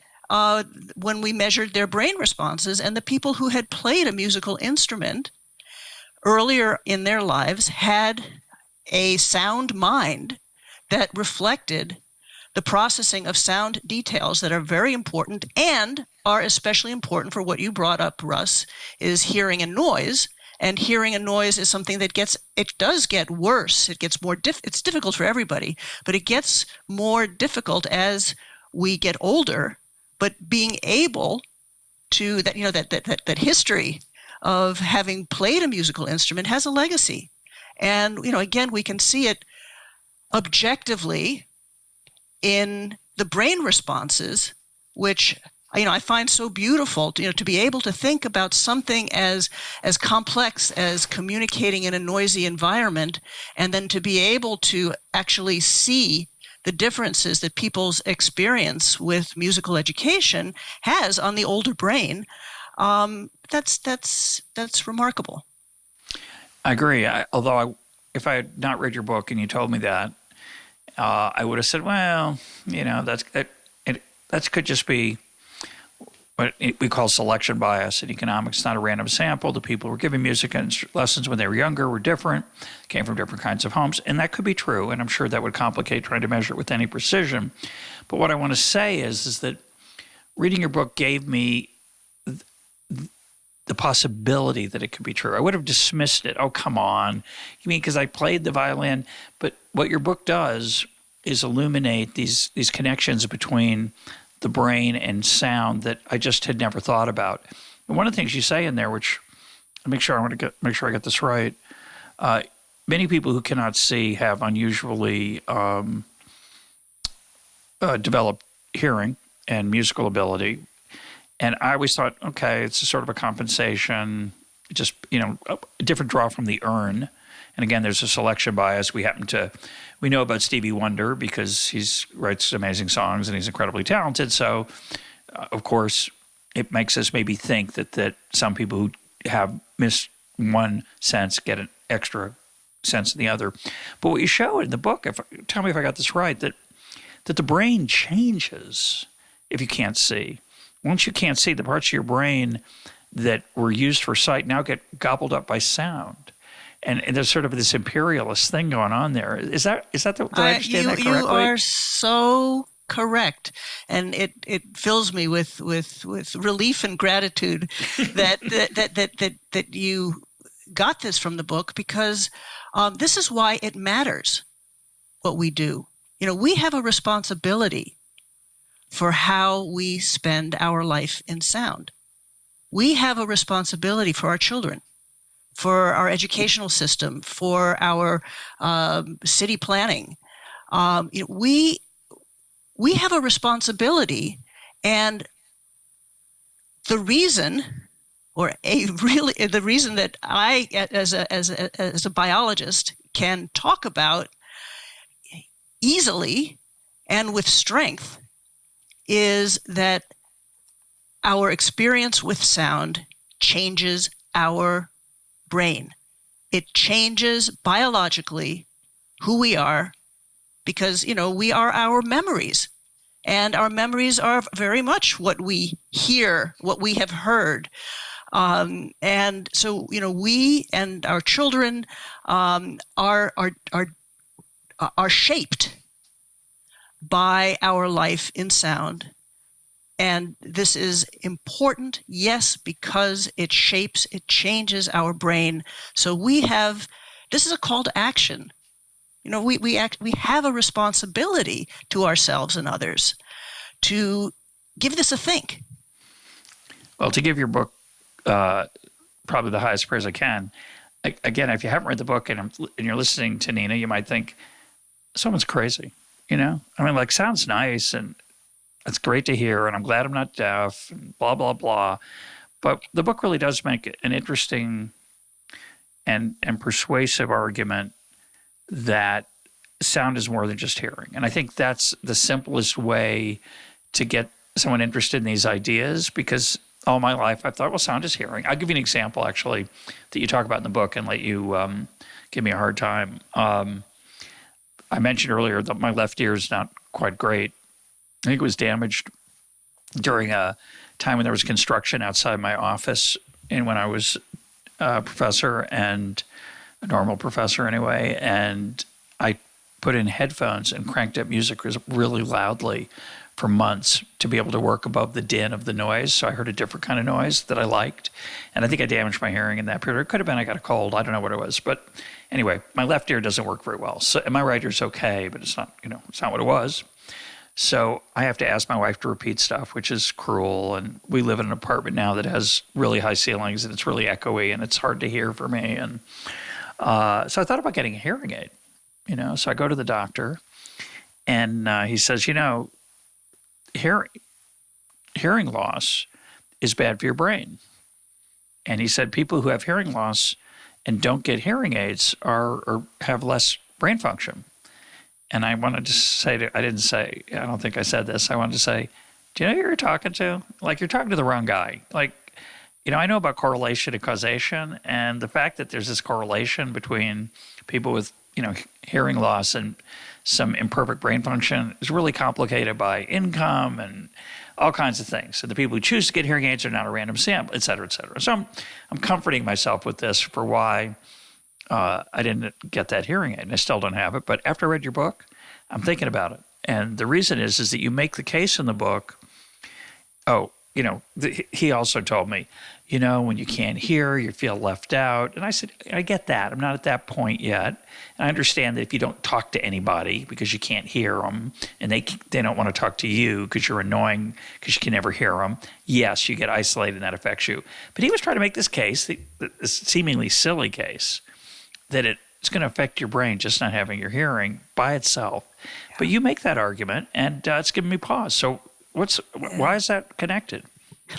S2: when we measured their brain responses. And the people who had played a musical instrument earlier in their lives had a sound mind that reflected the processing of sound details that are very important and are especially important for what you brought up, Russ, is hearing and noise. And hearing and noise is something that does get worse. It gets more it's difficult for everybody, but it gets more difficult as we get older. But being able to, that history of having played a musical instrument has a legacy. And, again, we can see it objectively in the brain responses, which I find so beautiful to be able to think about something as complex as communicating in a noisy environment, and then to be able to actually see the differences that people's experience with musical education has on the older brain. That's remarkable.
S1: I agree. If I had not read your book and you told me that, I would have said, well, that could just be what we call selection bias in economics. It's not a random sample. The people who were giving music lessons when they were younger were different, came from different kinds of homes. And that could be true. And I'm sure that would complicate trying to measure it with any precision. But what I want to say is that reading your book gave me the possibility that it could be true. I would have dismissed it. Oh, come on. You mean because I played the violin? But what your book does is illuminate these connections between the brain and sound that I just had never thought about. And one of the things you say in there, which I make sure I get this right, many people who cannot see have unusually developed hearing and musical ability. And I always thought, okay, it's a sort of a compensation, just, a different draw from the urn. And again, there's a selection bias. We know about Stevie Wonder because he writes amazing songs and he's incredibly talented. So, of course, it makes us maybe think that some people who have missed one sense get an extra sense in the other. But what you show in the book, tell me if I got this right, that the brain changes if you can't see. Once you can't see, the parts of your brain that were used for sight now get gobbled up by sound. And there's sort of this imperialist thing going on there. Is that did I understand that correctly?
S2: You are so correct. And it fills me with relief and gratitude that you got this from the book, because this is why it matters what we do. We have a responsibility for how we spend our life in sound. We have a responsibility for our children, for our educational system, for our city planning. We have a responsibility, and the reason that I, as a biologist, can talk about easily and with strength is that our experience with sound changes our brain. It changes biologically who we are, because, we are our memories. And our memories are very much what we hear, what we have heard. And so, we and our children are shaped by our life in sound. And this is important, yes, because it changes our brain. So this is a call to action. We have a responsibility to ourselves and others to give this a think.
S1: Well, to give your book probably the highest praise I can, again, if you haven't read the book and you're listening to Nina, you might think, someone's crazy. Sounds nice and it's great to hear, and I'm glad I'm not deaf, and blah, blah, blah. But the book really does make an interesting and persuasive argument that sound is more than just hearing. And I think that's the simplest way to get someone interested in these ideas, because all my life I've thought, well, sound is hearing. I'll give you an example, actually, that you talk about in the book and let you give me a hard time. I mentioned earlier that my left ear is not quite great. I think it was damaged during a time when there was construction outside my office, and when I was a professor, and a normal professor anyway, and I put in headphones and cranked up music really loudly for months to be able to work above the din of the noise. So I heard a different kind of noise that I liked. And I think I damaged my hearing in that period. It could have been I got a cold. I don't know what it was. But anyway, my left ear doesn't work very well. So, and my right ear's okay, but it's not, it's not what it was. So I have to ask my wife to repeat stuff, which is cruel. And we live in an apartment now that has really high ceilings, and it's really echoey, and it's hard to hear for me. And so I thought about getting a hearing aid, So I go to the doctor, and he says, hearing loss is bad for your brain. And he said people who have hearing loss and don't get hearing aids or have less brain function. And I wanted to say, I don't think I said this. I wanted to say, do you know who you're talking to? Like, you're talking to the wrong guy. Like, I know about correlation and causation, and the fact that there's this correlation between people with, hearing loss and some imperfect brain function is really complicated by income and all kinds of things. And the people who choose to get hearing aids are not a random sample, et cetera, et cetera. So I'm comforting myself with this for why I didn't get that hearing aid, and I still don't have it. But after I read your book, I'm thinking about it. And the reason is that you make the case in the book. He also told me, when you can't hear, you feel left out. And I said, I get that. I'm not at that point yet. And I understand that if you don't talk to anybody because you can't hear them, and they don't want to talk to you because you're annoying because you can never hear them, yes, you get isolated and that affects you. But he was trying to make this case, this seemingly silly case, that it's going to affect your brain just not having your hearing by itself. Yeah. But you make that argument, and it's given me pause. So why is that connected?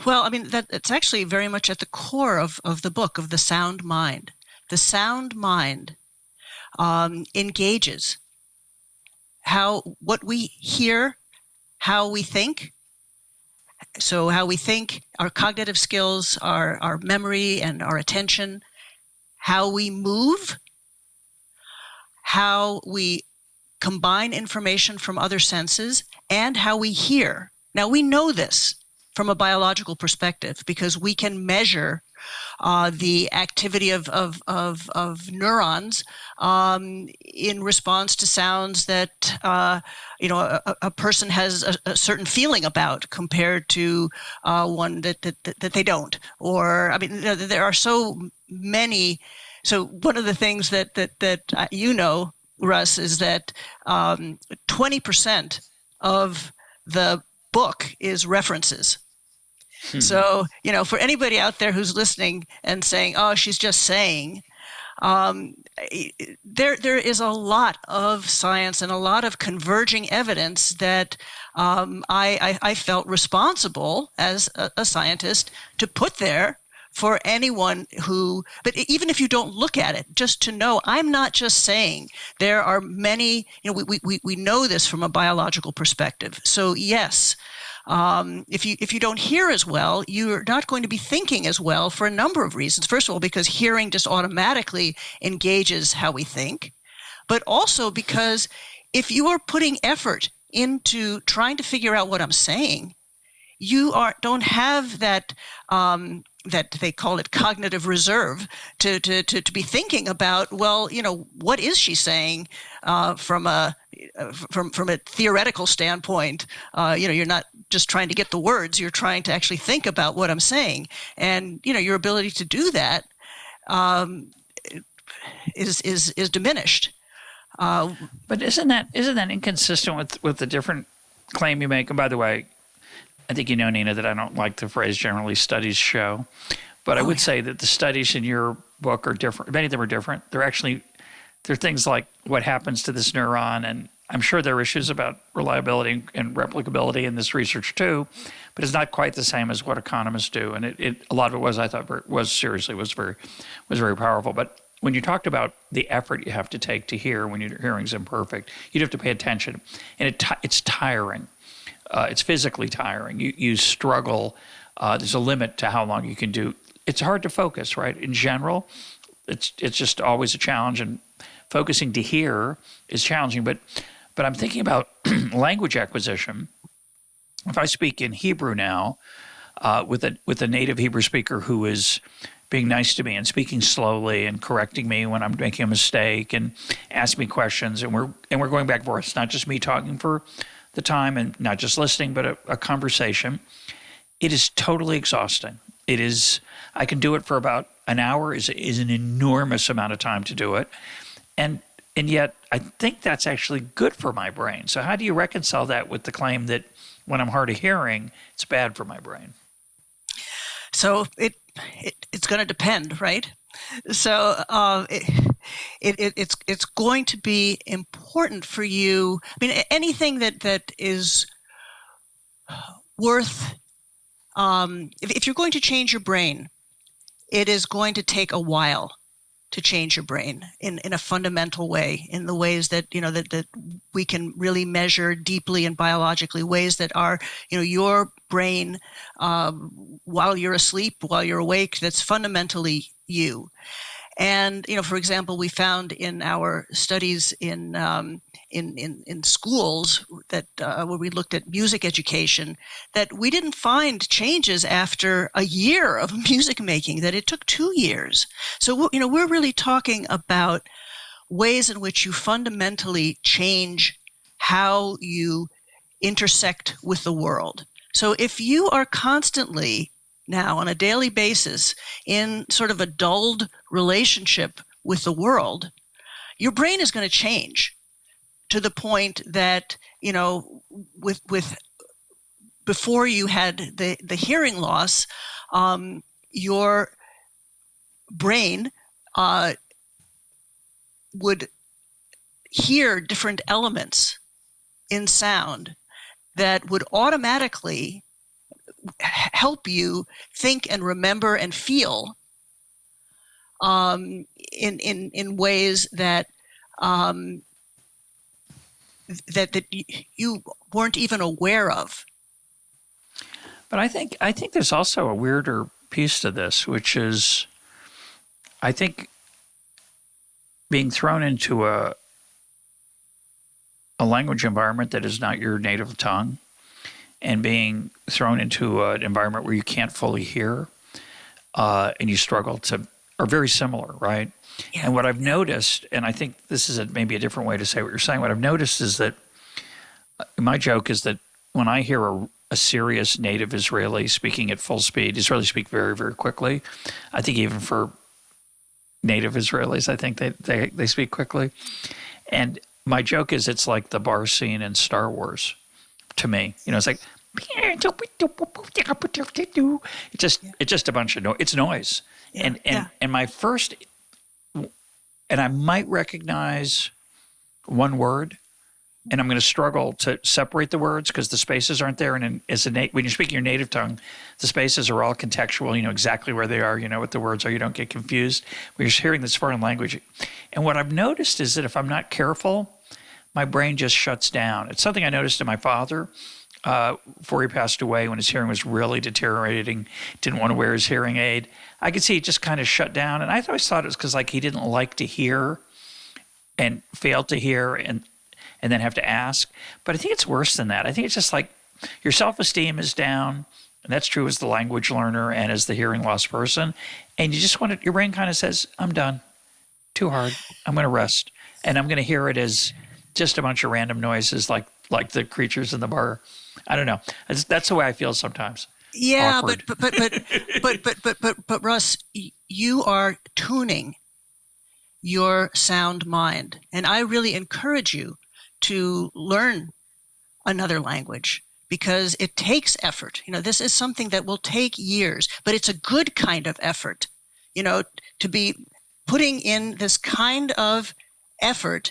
S2: Well, I mean, it's actually very much at the core of the book, of the sound mind. The sound mind engages what we hear, how we think. So how we think, our cognitive skills, our memory and our attention, how we move, how we combine information from other senses, and how we hear. Now, we know this from a biological perspective because we can measure the activity of neurons in response to sounds that a person has a certain feeling about compared to one that they don't. Or I mean, there are so many. So one of the things that Russ, is that 20% of the book is references. So, for anybody out there who's listening and saying, oh, she's just saying, there is a lot of science and a lot of converging evidence that I felt responsible as a scientist to put there for anyone but even if you don't look at it, just to know, I'm not just saying. There are many, we know this from a biological perspective. So yes, if you don't hear as well, you're not going to be thinking as well for a number of reasons. First of all, because hearing just automatically engages how we think, but also because if you are putting effort into trying to figure out what I'm saying, you don't have that that they call it cognitive reserve to be thinking about, well, what is she saying from a theoretical standpoint? You're not just trying to get the words, you're trying to actually think about what I'm saying. And, your ability to do that is diminished.
S1: But isn't that inconsistent with the different claim you make? And by the way, I think Nina, that I don't like the phrase generally studies show, but I would say that the studies in your book are different. Many of them are different. They're things like what happens to this neuron, and I'm sure there are issues about reliability and replicability in this research too, but it's not quite the same as what economists do. And a lot of it I thought was very powerful. But when you talked about the effort you have to take to hear when your hearing's imperfect, you'd have to pay attention, and it's tiring. It's physically tiring. You struggle. There's a limit to how long you can do. It's hard to focus, right? In general, it's just always a challenge, and focusing to hear is challenging. But I'm thinking about language acquisition. If I speak in Hebrew now with a native Hebrew speaker who is being nice to me and speaking slowly and correcting me when I'm making a mistake and asking me questions. And we're going back and forth. It's not just me talking for the time and not just listening, but a conversation. It is totally exhausting. It is. I can do it for about an hour. Is an enormous amount of time to do it, and yet I think that's actually good for my brain. So how do you reconcile that with the claim that when I'm hard of hearing, it's bad for my brain?
S2: So it's going to depend, right? So it's going to be important for you. I mean, anything that is worth. If you're going to change your brain, it is going to take a while to change your brain in a fundamental way, in the ways that, that we can really measure deeply and biologically, ways that are, your brain, while you're asleep, while you're awake, that's fundamentally you. And, for example, we found in our studies in schools that where we looked at music education, that we didn't find changes after a year of music making, that it took 2 years. So, we're really talking about ways in which you fundamentally change how you intersect with the world. So if you are constantly now on a daily basis in sort of a dulled relationship with the world, your brain is going to change to the point that, with before you had the hearing loss, your brain would hear different elements in sound that would automatically help you think and remember and feel in ways that that you weren't even aware of.
S1: But I think there's also a weirder piece to this, which is, I think, being thrown into a language environment that is not your native tongue, and being thrown into an environment where you can't fully hear, and you struggle to, are very similar, right? Yeah. And what I've noticed, and I think this is maybe a different way to say what you're saying, what I've noticed is that, my joke is that when I hear a serious native Israeli speaking at full speed, Israelis speak very, very quickly. I think even for native Israelis, I think they speak quickly. And my joke is it's like the bar scene in Star Wars to me. It's like, it's just a bunch of noise. It's noise. Yeah. And my first, and I might recognize one word, and I'm going to struggle to separate the words because the spaces aren't there. And when you're speaking your native tongue, the spaces are all contextual. You know exactly where they are. You know what the words are. You don't get confused when you're hearing this foreign language. And what I've noticed is that if I'm not careful, my brain just shuts down. It's something I noticed in my father before he passed away, when his hearing was really deteriorating, didn't want to wear his hearing aid. I could see it just kind of shut down. And I always thought it was because he didn't like to hear and failed to hear and then have to ask. But I think it's worse than that. I think it's just like your self-esteem is down, and that's true as the language learner and as the hearing loss person. And you just want to, your brain kind of says, I'm done. Too hard. I'm going to rest. And I'm going to hear it as just a bunch of random noises like the creatures in the bar. I don't know. That's the way I feel sometimes.
S2: Yeah, but Russ, you are tuning your sound mind. And I really encourage you to learn another language, because it takes effort. This is something that will take years, but it's a good kind of effort. To be putting in this kind of effort,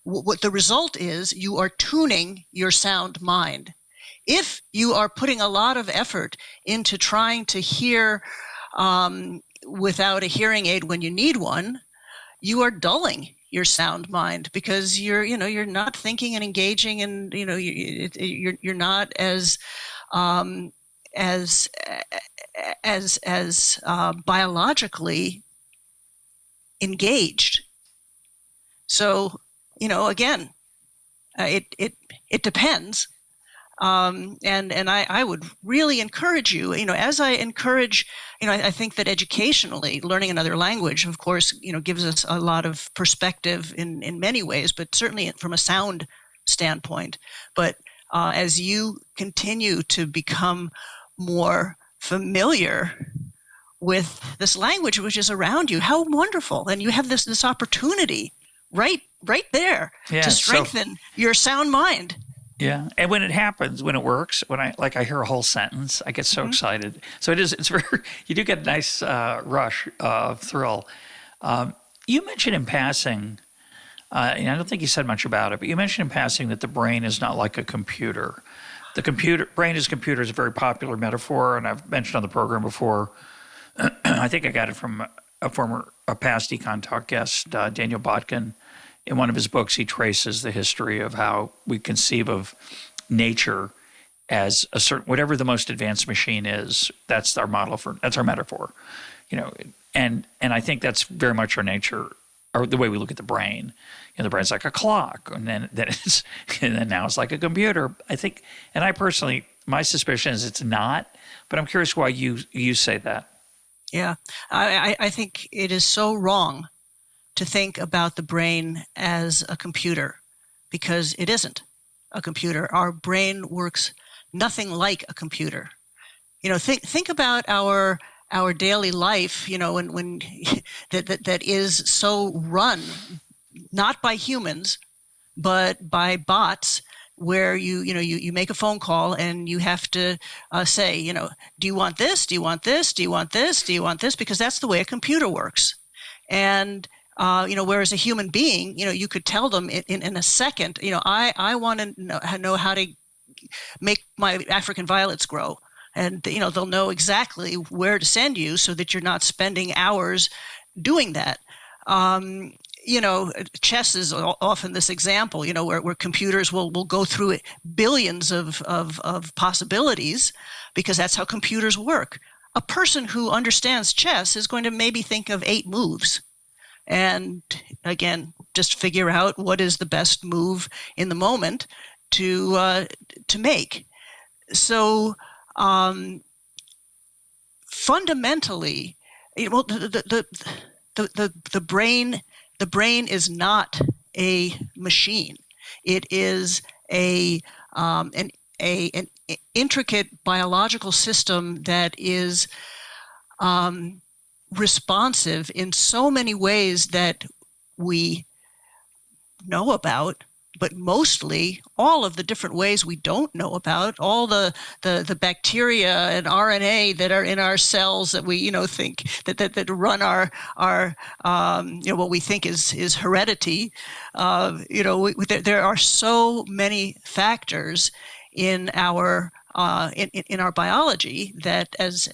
S2: what the result is, you are tuning your sound mind. If you are putting a lot of effort into trying to hear without a hearing aid when you need one, you are dulling your sound mind, because you're not thinking and engaging, and you're not as biologically engaged. So again, it depends. And I would really encourage you, as I encourage, I think that educationally learning another language, of course, gives us a lot of perspective in many ways, but certainly from a sound standpoint. But as you continue to become more familiar with this language which is around you, how wonderful. And you have this opportunity right there to strengthen your sound mind.
S1: Yeah. And when it happens, when it works, when I hear a whole sentence, I get so excited. So it's very, you do get a nice rush of thrill. You mentioned in passing, and I don't think you said much about it, but you mentioned in passing that the brain is not like a computer. The brain as a computer is a very popular metaphor, and I've mentioned on the program before. I think I got it from a past Econ Talk guest, Daniel Botkin. In one of his books, he traces the history of how we conceive of nature as a certain, whatever the most advanced machine is. That's our metaphor, And I think that's very much our nature, or the way we look at the brain. The brain's like a clock, and then now it's like a computer. I think, and I personally, my suspicion is it's not. But I'm curious why you say that.
S2: Yeah, I think it is so wrong to think about the brain as a computer, because it isn't a computer. Our brain works nothing like a computer. Think about our daily life, when that is so run not by humans but by bots, where you make a phone call and you have to say, do you want this? Do you want this? Do you want this? Do you want this? Because that's the way a computer works. And whereas a human being, you could tell them in a second, I want to know how to make my African violets grow. And, they'll know exactly where to send you so that you're not spending hours doing that. Chess is often this example, where computers will go through billions of possibilities, because that's how computers work. A person who understands chess is going to maybe think of 8 moves. And again, just figure out what is the best move in the moment to make. So fundamentally, the brain is not a machine. It is an intricate biological system that is responsive in so many ways that we know about, but mostly all of the different ways we don't know about, all the bacteria and RNA that are in our cells that we think that run our what we think is heredity. There are so many factors in our biology that as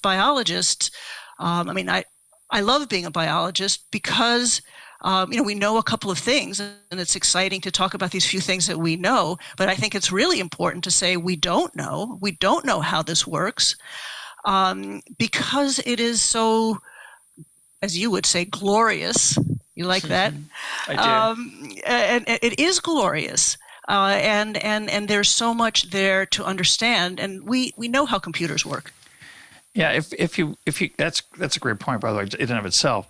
S2: biologists, I love being a biologist because we know a couple of things, and it's exciting to talk about these few things that we know. But I think it's really important to say we don't know. We don't know how this works, because it is so, as you would say, glorious. You like that?
S1: I do.
S2: And it is glorious. And there's so much there to understand, and we know how computers work.
S1: Yeah, if you that's a great point, by the way, in and of itself,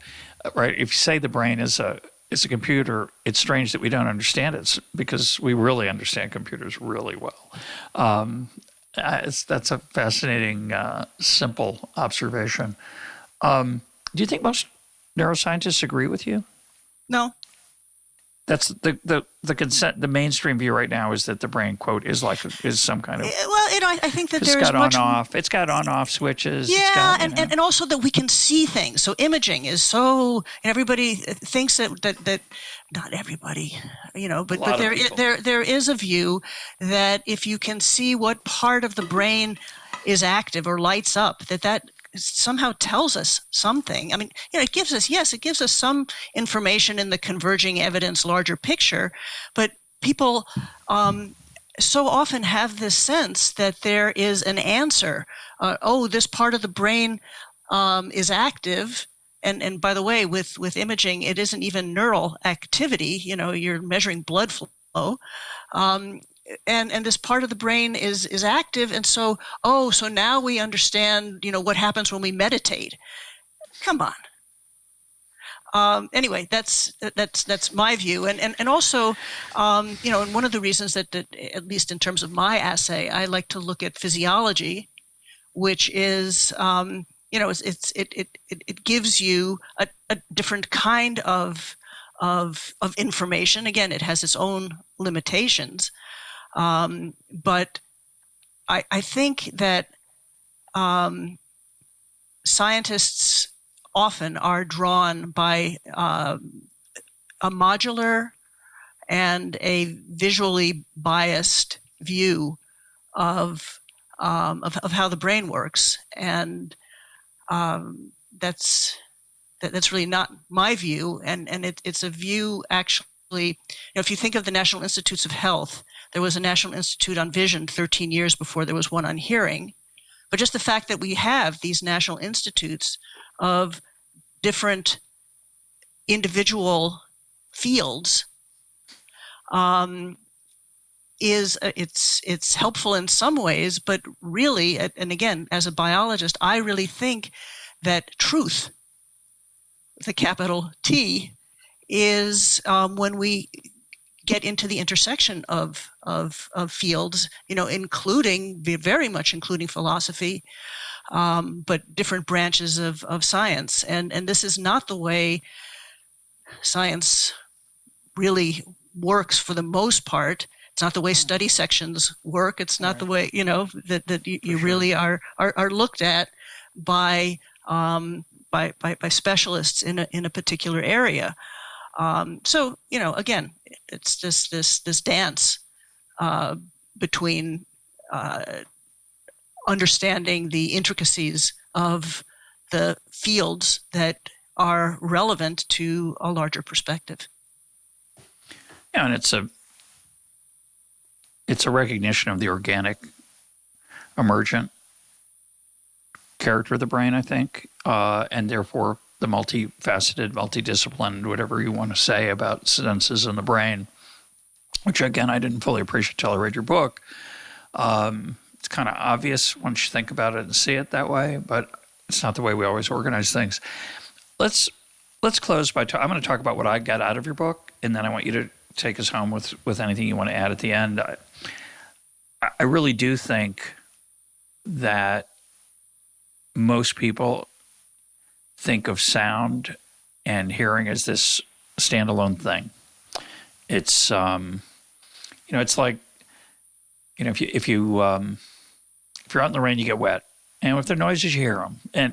S1: right? If you say the brain is a computer, it's strange that we don't understand it, because we really understand computers really well. That's a fascinating, simple observation. Do you think most neuroscientists agree with you?
S2: No.
S1: That's the consent. The mainstream view right now is that the brain, quote, is some kind of.
S2: Well, I think that there's much.
S1: It's got on-off switches.
S2: Yeah, and also that we can see things. So imaging is so. And everybody thinks that not everybody, but there is a view that if you can see what part of the brain is active or lights up, that somehow tells us something. It gives us some information in the converging evidence larger picture, but people so often have this sense that there is an answer. This part of the brain is active. And by the way, with imaging, it isn't even neural activity. You're measuring blood flow. and this part of the brain is active, and so now we understand, what happens when we meditate. Come on. Anyway, that's my view, and also, and one of the reasons that at least in terms of my assay, I like to look at physiology, which is, it gives you a different kind of information. Again, it has its own limitations, but I think that scientists often are drawn by a modular and a visually biased view of how the brain works, and that's really not my view, and it's a view actually. If you think of the National Institutes of Health, there was a National Institute on Vision 13 years before there was one on hearing. But just the fact that we have these national institutes of different individual fields it's helpful in some ways, but really, and again, as a biologist, I really think that truth, the capital T, is when we get into the intersection of fields, very much including philosophy, but different branches of science. And this is not the way science really works for the most part. It's not the way study sections work. It's not the way, that you really are looked at by specialists in a particular area. So, again, it's this dance between understanding the intricacies of the fields that are relevant to a larger perspective.
S1: Yeah, and it's a recognition of the organic, emergent character of the brain, I think, and therefore the multifaceted, multidisciplined, whatever you want to say about senses in the brain, which, again, I didn't fully appreciate until I read your book. It's kind of obvious once you think about it and see it that way, but it's not the way we always organize things. Let's close by I'm going to talk about what I got out of your book, and then I want you to take us home with anything you want to add at the end. I really do think that most people think of sound and hearing as this standalone thing. It's it's like, if you're out in the rain, you get wet, and if there are noises, you hear them. And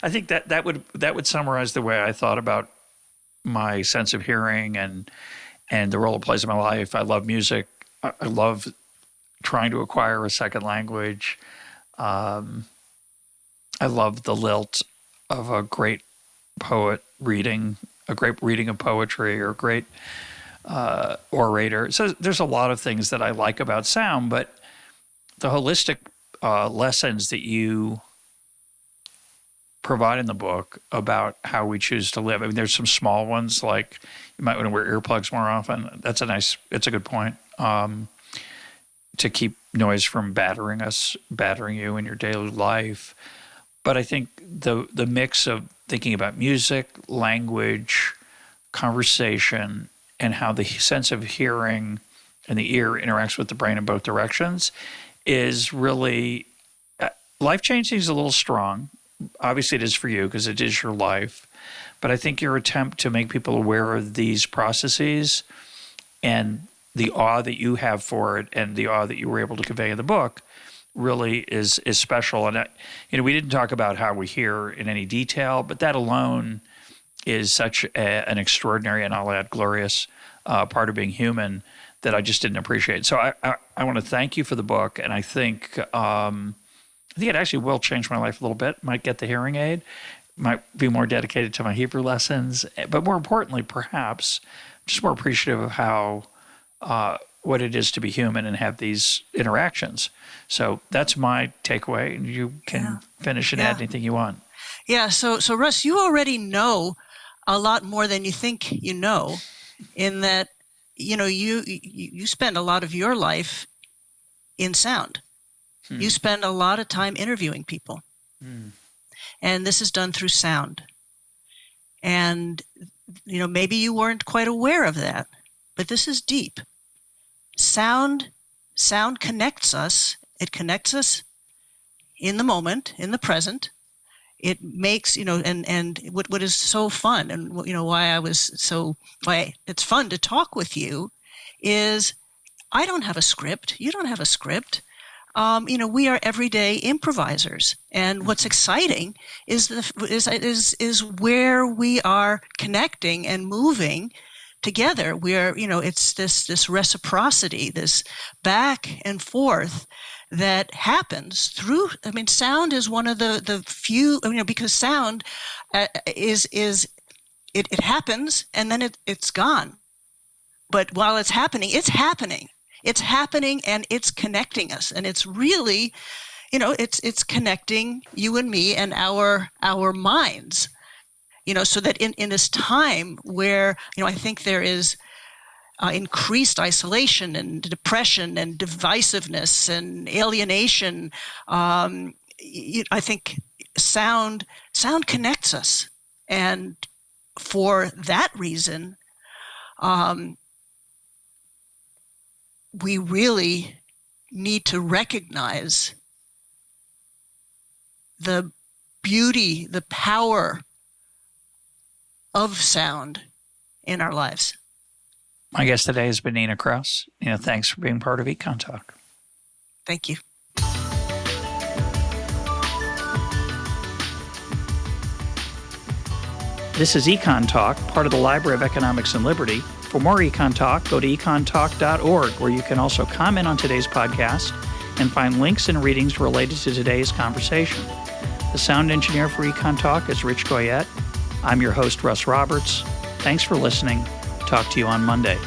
S1: I think that would summarize the way I thought about my sense of hearing and the role it plays in my life. I love music. I love trying to acquire a second language. I love the lilt of a great poet reading, a great reading of poetry, or a great orator. So there's a lot of things that I like about sound, but the holistic lessons that you provide in the book about how we choose to live. I mean, there's some small ones, like you might want to wear earplugs more often. It's a good point. To keep noise from battering you in your daily life. But I think the mix of thinking about music, language, conversation, and how the sense of hearing and the ear interacts with the brain in both directions is really life-changing. Is a little strong. Obviously, it is for you because it is your life. But I think your attempt to make people aware of these processes and the awe that you have for it and the awe that you were able to convey in the book really is special. And we didn't talk about how we hear in any detail, but that alone is such an extraordinary, and I'll add glorious, part of being human that I just didn't appreciate. So I want to thank you for the book, and I think it actually will change my life a little bit. Might get the hearing aid, might be more dedicated to my Hebrew lessons, but more importantly, perhaps just more appreciative of how what it is to be human and have these interactions. So that's my takeaway, and you can finish and add anything you want.
S2: Yeah. So Russ, you already know a lot more than you think you know, in that you spend a lot of your life in sound. You spend a lot of time interviewing people. And this is done through sound. And, maybe you weren't quite aware of that, but this is deep. Sound connects us. It connects us in the moment, in the present. It makes, and what is so fun, and, why it's fun to talk with you is I don't have a script. You don't have a script. We are everyday improvisers, and what's exciting is where we are connecting and moving together. We are, it's this reciprocity, this back and forth that happens through. I mean, sound is one of the few, because sound it happens and then it's gone. But while it's happening, it's happening. It's happening and it's connecting us. And it's really, it's connecting you and me and our minds, so that in this time where, I think there is increased isolation and depression and divisiveness and alienation, I think sound connects us. And for that reason, we really need to recognize the beauty, the power of sound in our lives.
S1: My guest today has been Nina Kraus. Thanks for being part of Econ Talk.
S2: Thank you.
S1: This is Econ Talk, part of the Library of Economics and Liberty. For more Econ Talk, go to econtalk.org, where you can also comment on today's podcast and find links and readings related to today's conversation. The sound engineer for Econ Talk is Rich Goyette. I'm your host, Russ Roberts. Thanks for listening. Talk to you on Monday.